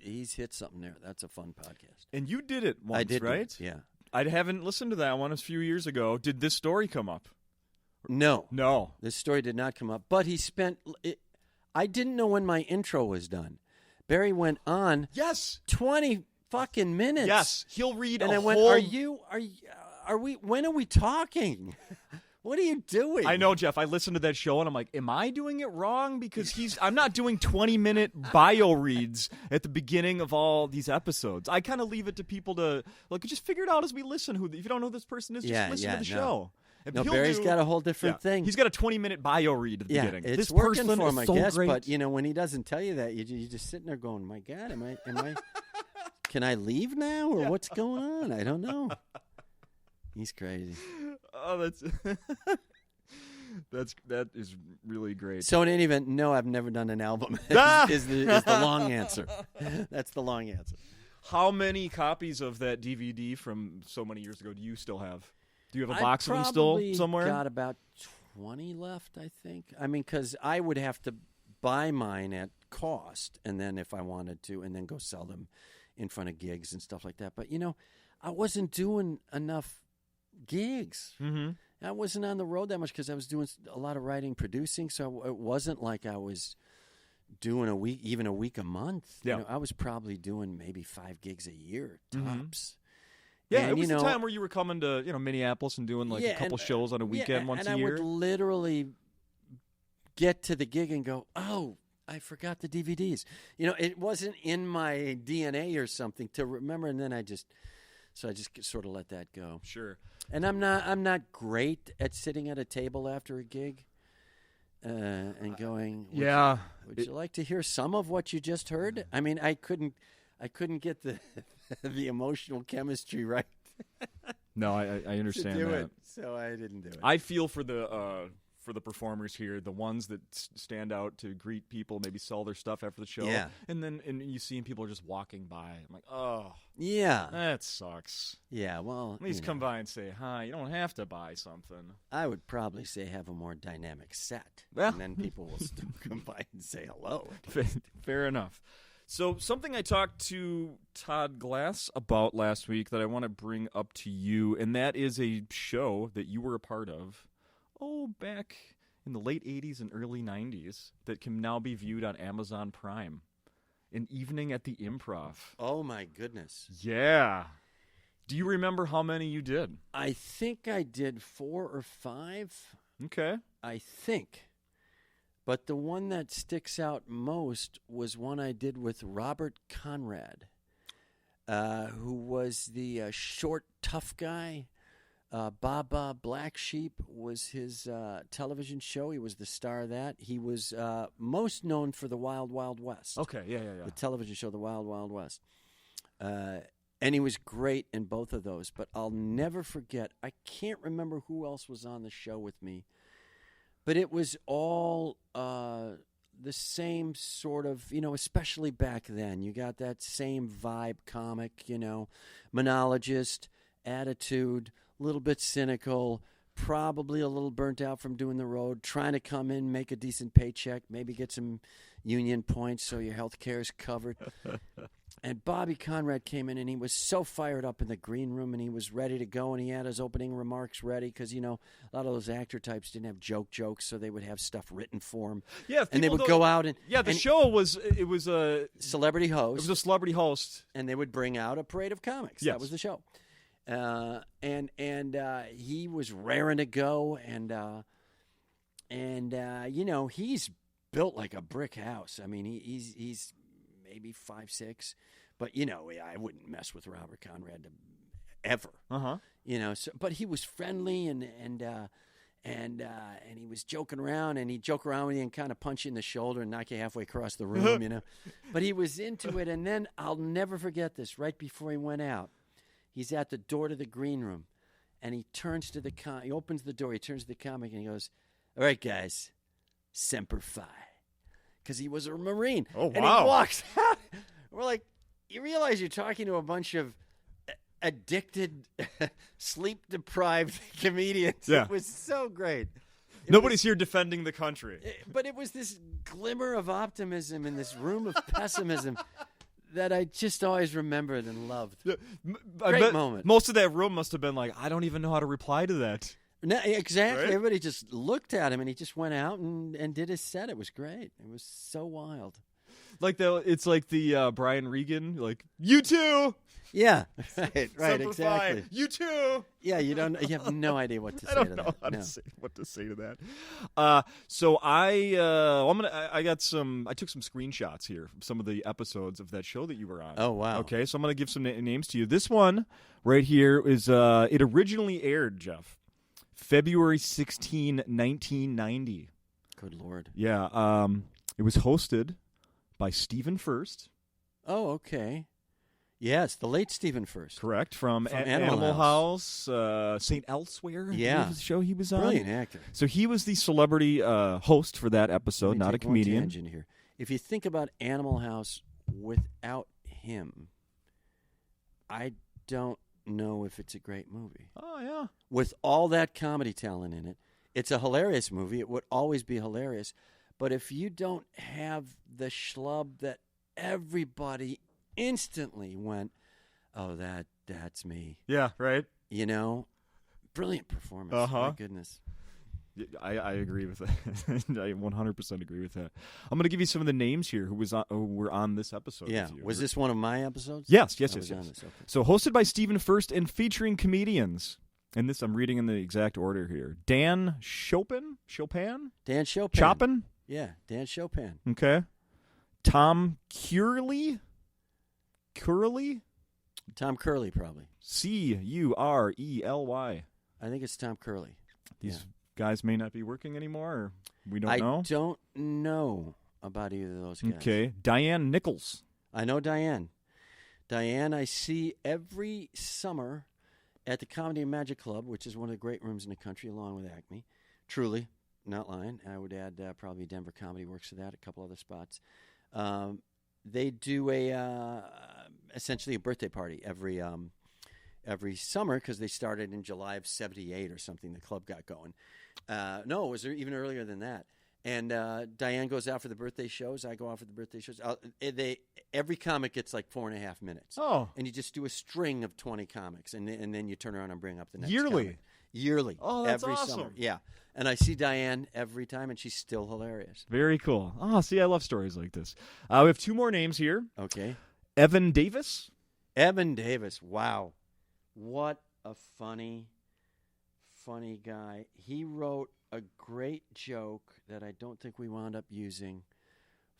He's hit something there. That's a fun podcast. And you did it once, I did, right? Yeah. I haven't listened to that one a few years ago. Did this story come up? No. This story did not come up. But he spent I didn't know when my intro was done. Barry went on 20 fucking minutes. Yes. He'll read and a I went, whole... when are we talking? What are you doing? I know, Jeff. I listened to that show, and I'm like, am I doing it wrong? Because I'm not doing 20-minute bio reads at the beginning of all these episodes. I kind of leave it to people to, just figure it out as we listen. If you don't know who this person is, just listen to the show. No, Barry's got a whole different thing. He's got a 20-minute bio read at the beginning. It's this working person for him, is I so guess. great. But, when he doesn't tell you that, you're just sitting there going, my God, am I can I leave now? Or what's going on? I don't know. He's crazy. Oh, that is really great. So in any event, no, I've never done an album. is the long answer. That's the long answer. How many copies of that DVD from so many years ago do you still have? Do you have a box of them still somewhere? I've got about 20 left, I think. I mean, because I would have to buy mine at cost, and then if I wanted to, and then go sell them in front of gigs and stuff like that. But, I wasn't doing enough gigs. Mm-hmm. I wasn't on the road that much because I was doing a lot of writing, producing, so it wasn't like I was doing a week a month. Yeah. I was probably doing maybe 5 gigs a year, tops. Mm-hmm. Yeah, and, it was the time where you were coming to Minneapolis and doing a couple shows on a weekend once a year. And I would literally get to the gig and go, oh, I forgot the DVDs. It wasn't in my DNA or something to remember, and then I just sort of let that go. Sure. And I'm not great at sitting at a table after a gig. and going, would you like to hear some of what you just heard? I mean, I couldn't get the the emotional chemistry right. No, I understand to do that. it, so I didn't do it. I feel for the performers here, the ones that stand out to greet people, maybe sell their stuff after the show. Yeah. And you see people are just walking by. I'm like, oh. Yeah. That sucks. Yeah, well. At least come by and say hi. You don't have to buy something. I would probably say have a more dynamic set. Well. And then people will still come by and say hello. Fair enough. So something I talked to Todd Glass about last week that I want to bring up to you, and that is a show that you were a part of, back in the late 80s and early 90s, that can now be viewed on Amazon Prime. An Evening at the Improv. Oh, my goodness. Yeah. Do you remember how many you did? I think I did 4 or 5. Okay. I think. But the one that sticks out most was one I did with Robert Conrad, who was the short, tough guy. Baba Black Sheep was his television show. He was the star of that. He was most known for the Wild Wild West. Okay, yeah. The television show, the Wild Wild West. And he was great in both of those. But I'll never forget, I can't remember who else was on the show with me, but it was all the same sort of, especially back then. You got that same vibe comic, monologist, attitude, a little bit cynical, probably a little burnt out from doing the road, trying to come in, make a decent paycheck, maybe get some union points so your health care is covered. And Bobby Conrad came in, and he was so fired up in the green room, and he was ready to go, and he had his opening remarks ready because, a lot of those actor types didn't have jokes, so they would have stuff written for them. Yeah, and they would go out and... Yeah, the show was a... Celebrity host. It was a celebrity host. And they would bring out a parade of comics. Yes. That was the show. And he was raring to go, and he's built like a brick house. I mean, he's maybe 5'6", but I wouldn't mess with Robert Conrad ever. So, but he was friendly and he was joking around, and he'd joke around with you and kind of punch you in the shoulder and knock you halfway across the room, But he was into it, and then I'll never forget this. Right before he went out, he's at the door to the green room, and he turns to he opens the door, he turns to the comic, and he goes, "All right, guys, Semper Fi." Because he was a Marine. Oh, wow. And he walks out. We're like, you realize you're talking to a bunch of addicted, sleep-deprived comedians. Yeah. It was so great. Nobody's here defending the country. But it was this glimmer of optimism in this room of pessimism that I just always remembered and loved. Great moment. Most of that room must have been like, I don't even know how to reply to that. No, exactly. Right? Everybody just looked at him, and he just went out and did his set. It was great. It was so wild. It's like the Brian Regan, like, you too. Yeah, right, Simplify. exactly. You too. Yeah, you have no idea what to say I to don't know that. how No. to say what to say to that. So I took some screenshots here from some of the episodes of that show that you were on. Oh, wow. Okay, so I'm gonna give some names to you. This one right here is it originally aired, Jeff, February 16, 1990. Good Lord. Yeah. It was hosted by Stephen Furst. Oh, okay. Yes, the late Stephen Furst. Correct. From Animal House, St. Elsewhere. Yeah. Was the show he was on. Brilliant actor. So he was the celebrity host for that episode, not a comedian. Tangent here. If you think about Animal House without him, I don't know if it's a great movie. Oh, yeah. With all that comedy talent in it, it's a hilarious movie. It would always be hilarious. But if you don't have the schlub that everybody instantly went, "Oh, that's me." Yeah, right. Brilliant performance. Uh-huh. My goodness. I agree with that. I 100% agree with that. I'm going to give you some of the names here who were on this episode. Yeah. with you. Was this one of my episodes? Yes. I was on this, okay. So hosted by Stephen Furst and featuring comedians. And this I'm reading in the exact order here. Dan Chopin? Dan Chopin. Chopin? Yeah, Dan Chopin. Okay. Tom Curley? Tom Curley, probably. Curely. I think it's Tom Curley. These guys may not be working anymore, or we don't know? I don't know about either of those guys. Okay. Diane Nichols. I know Diane. Diane I see every summer at the Comedy and Magic Club, which is one of the great rooms in the country, along with Acme. Truly, not lying. I would add probably Denver Comedy Works to that, a couple other spots. They do essentially a birthday party every summer because they started in July of '78 or something. The club got going. No, it was even earlier than that. And Diane goes out for the birthday shows. I go out for the birthday shows. Every comic gets like 4.5 minutes. Oh. And you just do a string of 20 comics, and then you turn around and bring up the next Yearly? comic. Yearly. Oh, that's every awesome. summer. Yeah. And I see Diane every time, and she's still hilarious. Very cool. Oh, see, I love stories like this. We have 2 more names here. Okay. Evan Davis. Evan Davis. Wow. What a funny guy. He wrote a great joke that I don't think we wound up using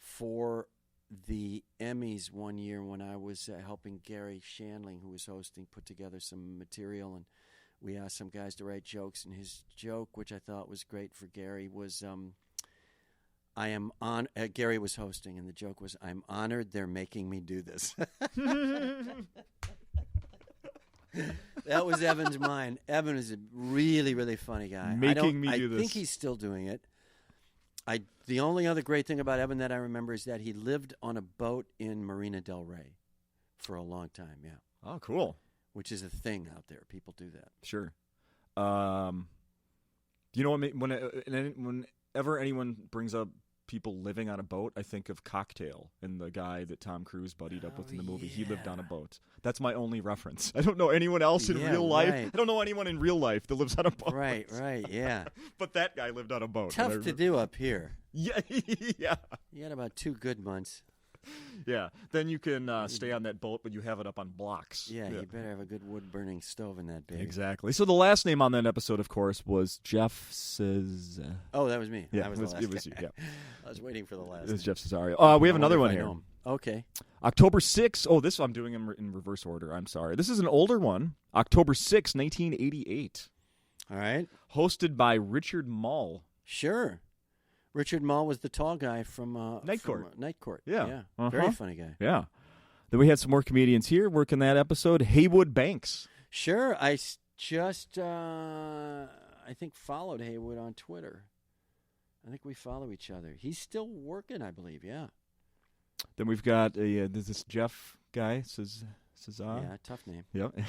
for the Emmys one year when I was helping Gary Shandling, who was hosting, put together some material, and we asked some guys to write jokes, and his joke, which I thought was great for Gary, was Gary was hosting, and the joke was, "I'm honored they're making me do this." That was Evan's mind. Evan is a really, really funny guy. I think he's still doing it. The only other great thing about Evan that I remember is that he lived on a boat in Marina Del Rey for a long time. Yeah. Oh, cool. Which is a thing out there. People do that. Sure. You know what? Whenever anyone brings up people living on a boat, I think of Cocktail and the guy that Tom Cruise buddied up with in the movie. He lived on a boat. That's my only reference. I don't know anyone else in real life. Right. I don't know anyone in real life that lives on a boat. Right, yeah. But that guy lived on a boat. Tough to do up here. Yeah, yeah. You had about 2 good months. Yeah. Then you can stay on that boat, but you have it up on blocks. Yeah, you better have a good wood-burning stove in that baby. Exactly. So the last name on that episode, of course, was Jeff Oh, that was me. Yeah, I was the last it was you. guy. Yeah, I was waiting for the last. it was name. Jeff Cesario. We have another one here. Okay. October 6th. Oh, this I'm doing in reverse order. I'm sorry. This is an older one. October 6th, 1988. All right. Hosted by Richard Mall. Sure. Richard Mall was the tall guy from Night Court. Night Court. Yeah. Very funny guy. Yeah. Then we had some more comedians here working that episode. Haywood Banks. Sure. I just, I think, followed Haywood on Twitter. I think we follow each other. He's still working, I believe. Yeah. Then we've got this Jeff guy, Cesar. Yeah, tough name. Yep.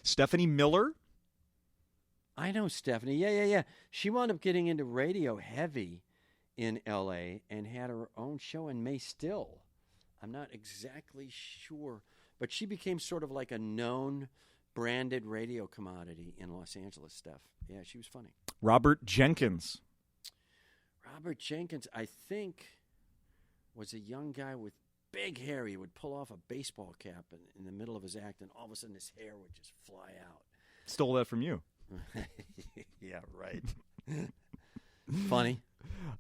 Stephanie Miller. I know Stephanie. Yeah. She wound up getting into radio heavy in L.A. and had her own show and may still. I'm not exactly sure. But she became sort of like a known branded radio commodity in Los Angeles stuff. Yeah, she was funny. Robert Jenkins. Robert Jenkins, I think, was a young guy with big hair. He would pull off a baseball cap in the middle of his act, and all of a sudden his hair would just fly out. Stole that from you. Yeah, right. Funny.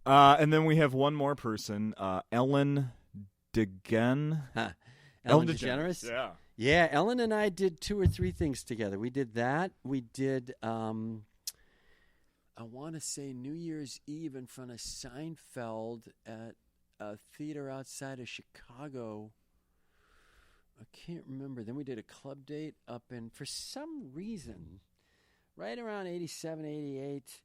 And then we have one more person, Ellen DeGeneres. Ellen DeGeneres? Yeah. Yeah, Ellen and I did 2 or 3 things together. We did that. We did, I want to say New Year's Eve in front of Seinfeld at a theater outside of Chicago. I can't remember. Then we did a club date up in, for some reason, right around 87, 88,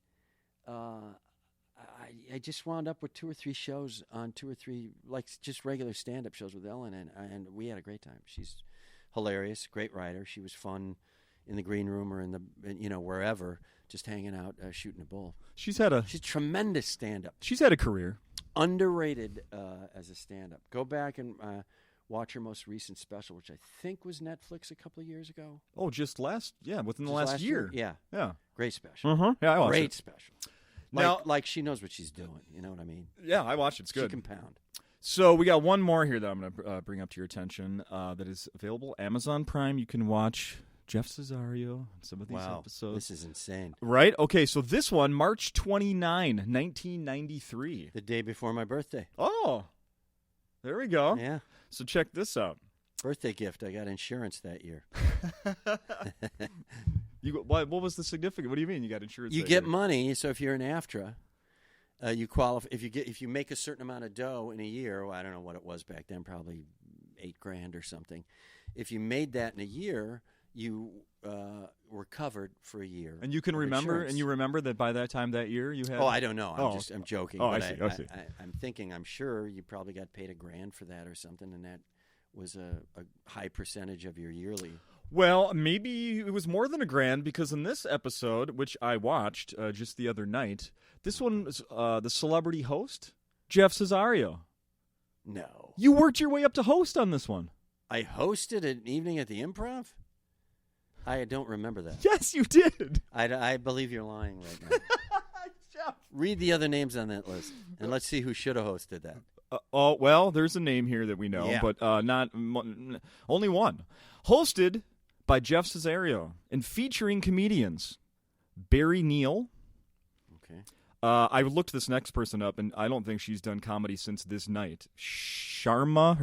I just wound up with 2 or 3 shows on 2 or 3, like just regular stand-up shows with Ellen, and we had a great time. She's hilarious, great writer. She was fun in the green room or in the, wherever, just hanging out, shooting a bull. She's tremendous stand-up. She's had a career. Underrated as a stand-up. Go back and watch her most recent special, which I think was Netflix a couple of years ago. Oh, within the last year. Yeah. Great special. Uh-huh. Yeah, I watched Great it. special. Now, like she knows what she's doing. You know what I mean? Yeah, I watched it. It's good. She can pound. So we got one more here that I'm going to bring up to your attention that is available. Amazon Prime. You can watch Jeff Cesario, some of these episodes. This is insane. Right? Okay, so this one, March 29, 1993. The day before my birthday. Oh, there we go. Yeah. So check this out. Birthday gift. I got insurance that year. What was the significance? What do you mean you got insurance? You get money. So if you're in AFTRA, you qualify. If you make a certain amount of dough in a year, well, I don't know what it was back then, probably $8,000 or something. If you made that in a year, you were covered for a year. And you can remember, insurance. And you remember that by that time that year you had. Oh, I don't know. I'm joking. Oh, I see. I'm thinking. I'm sure you probably got paid $1,000 for that or something, and that was a high percentage of your yearly. Well, maybe it was more than $1,000 because in this episode, which I watched just the other night, this one was the celebrity host, Jeff Cesario. No. You worked your way up to host on this one. I hosted an evening at the Improv? I don't remember that. Yes, you did. I believe you're lying right now. Jeff. Read the other names on that list, and let's see who should have hosted that. Well, there's a name here that we know, but only one. Hosted by Jeff Cesario and featuring comedians Barry Neal. Okay. I looked this next person up, and I don't think she's done comedy since this night. Shama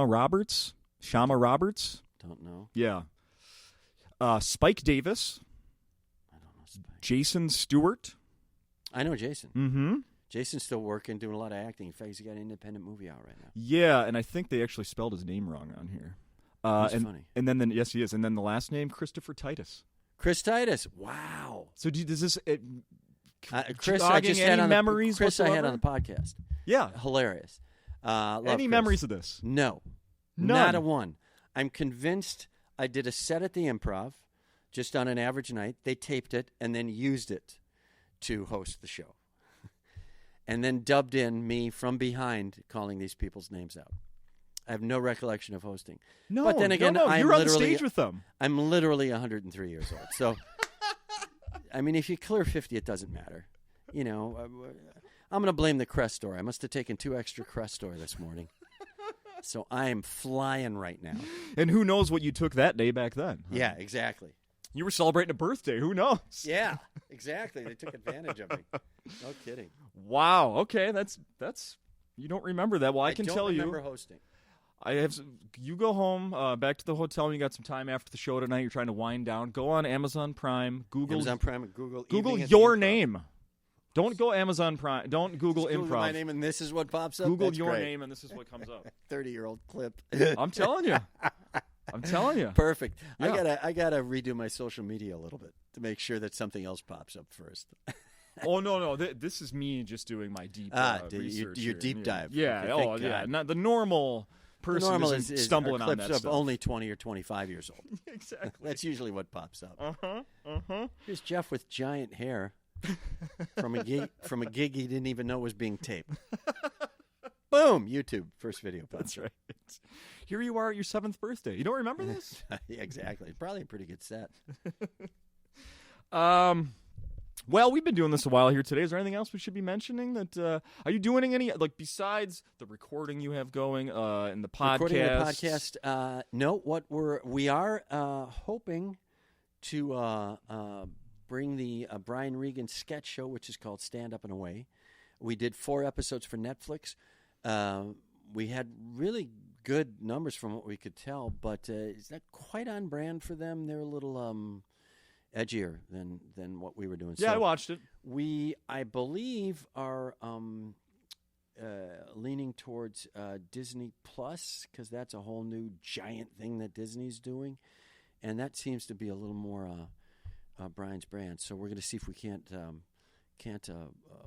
Roberts? Don't know. Yeah. Spike Davis. I don't know Spike. Jason Stewart. I know Jason. Mm-hmm. Jason's still working, doing a lot of acting. In fact, he's got an independent movie out right now. Yeah, and I think they actually spelled his name wrong on here. That's funny. And then yes, he is. And then the last name, Christopher Titus. Chris Titus. Wow. So does this... Chris, I just had on memories. Chris, I had on the podcast. Yeah, hilarious. Any memories of this? No, none. Not a one. I'm convinced I did a set at the Improv, just on an average night. They taped it and then used it to host the show, and then dubbed in me from behind, calling these people's names out. I have no recollection of hosting. No, but then again, no. You're on literally, stage with them. I'm literally 103 years old, so. I mean, if you clear 50, it doesn't matter. You know, I'm going to blame the Crestor. I must have taken 2 extra Crestor this morning. So I am flying right now. And who knows what you took that day back then? Huh? Yeah, exactly. You were celebrating a birthday. Who knows? Yeah, exactly. They took advantage of me. No kidding. Wow. Okay, that's you don't remember that. Well, I can tell you. I don't remember hosting. You go home, back to the hotel, and you got some time after the show tonight. You're trying to wind down. Go on Amazon Prime, Google Google your name. Don't go Amazon Prime. Don't Google Just Improv. Google my name, and this is what pops up. Google That's your great. name, and this is what comes up. 30-year-old clip. I'm telling you. Perfect. Yeah. I gotta redo my social media a little bit to make sure that something else pops up first. Oh no! This is me just doing my deep research. Your deep dive. Yeah. Okay, yeah. Not the normal person. The normal is stumbling on that clips of stuff. Only 20 or 25 years old. Exactly. That's usually what pops up. Uh-huh. Here's Jeff with giant hair from a gig he didn't even know was being taped. Boom! YouTube first video pops. That's right. Here you are at your 7th birthday. You don't remember this? Yeah, exactly. Probably a pretty good set. Well, we've been doing this a while here today. Is there anything else we should be mentioning? That are you doing any besides the recording you have going and the podcast? Recording the podcast. No, we are hoping to bring the Brian Regan sketch show, which is called Stand Up and Away. We did 4 episodes for Netflix. We had really good numbers from what we could tell, but it's not quite on brand for them. They're a little edgier than what we were doing. Yeah, so I watched it. We, I believe, are leaning towards Disney Plus because that's a whole new giant thing that Disney's doing, and that seems to be a little more Brian's brand. So we're going to see if we can't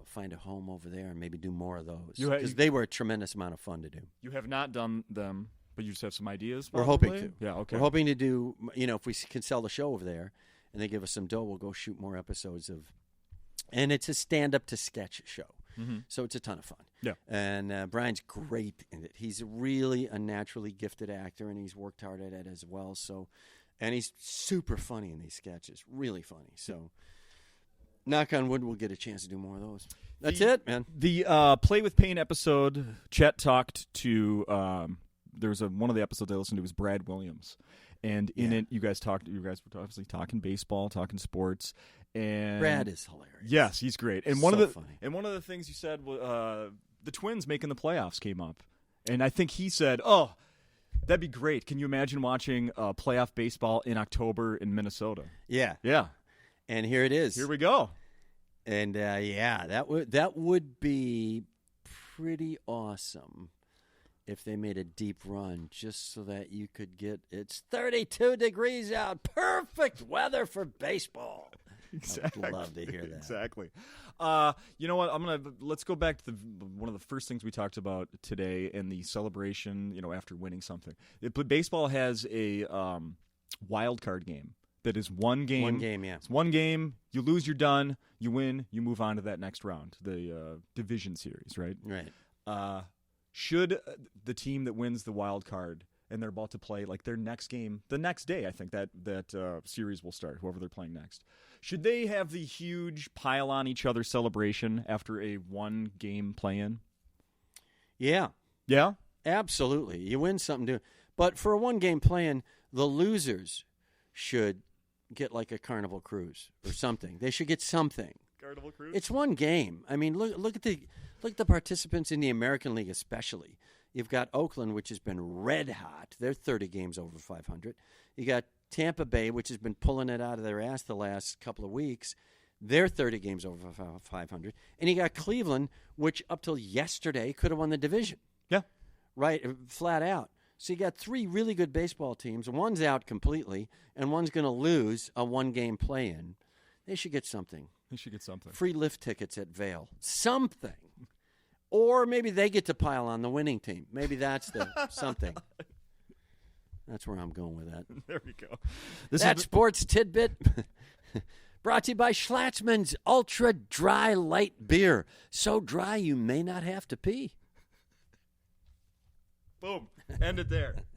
find a home over there and maybe do more of those because they were a tremendous amount of fun to do. You have not done them, but you just have some ideas. Probably? We're hoping to. Yeah, okay. We're hoping to do. If we can sell the show over there and they give us some dough, we'll go shoot more episodes of. And it's a stand-up to sketch show, so it's a ton of fun. Yeah, and Brian's great in it. He's really a naturally gifted actor, and he's worked hard at it as well. So, and he's super funny in these sketches, really funny. So. Knock on wood, we'll get a chance to do more of those. That's it, man. The Play with Pain episode, Chet talked to. There was one of the episodes I listened to was Brad Williams, and in it, you guys were obviously talking baseball, talking sports, and Brad is hilarious. Yes, he's great. And funny. one of the things you said was the Twins making the playoffs came up, and I think he said, "Oh, That'd be great. Can you imagine watching playoff baseball in October in Minnesota? Yeah. Yeah. And here it is. Here we go. And that would be pretty awesome if they made a deep run just so that you could get it's 32 degrees out. Perfect weather for baseball. Exactly. I'd love to hear that. Exactly. You know what? Let's go back to one of the first things we talked about today and the celebration, after winning something. Baseball has a wild card game. That is one game. One game, yeah. It's one game. You lose, you're done. You win, you move on to that next round, the division series, right? Right. Should the team that wins the wild card and they're about to play like their next game the next day, I think that series will start, whoever they're playing next, should they have the huge pile on each other celebration after a one-game play-in? Yeah. Yeah? Absolutely. You win something. But for a one-game play-in, the losers should get like a Carnival Cruise or something. They should get something. Carnival Cruise? It's one game. I mean, look at the participants in the American League especially. You've got Oakland, which has been red hot. They're 30 games over 500. You got Tampa Bay, which has been pulling it out of their ass the last couple of weeks. They're 30 games over 500. And you got Cleveland, which up till yesterday could have won the division. Yeah. Right, flat out. So you got three really good baseball teams. One's out completely, and one's going to lose a one-game play-in. They should get something. They should get something. Free lift tickets at Vail. Something. Or maybe they get to pile on the winning team. Maybe that's the something. That's where I'm going with that. There we go. That sports tidbit brought to you by Schlatzman's Ultra Dry Light Beer. So dry you may not have to pee. Boom. End it there.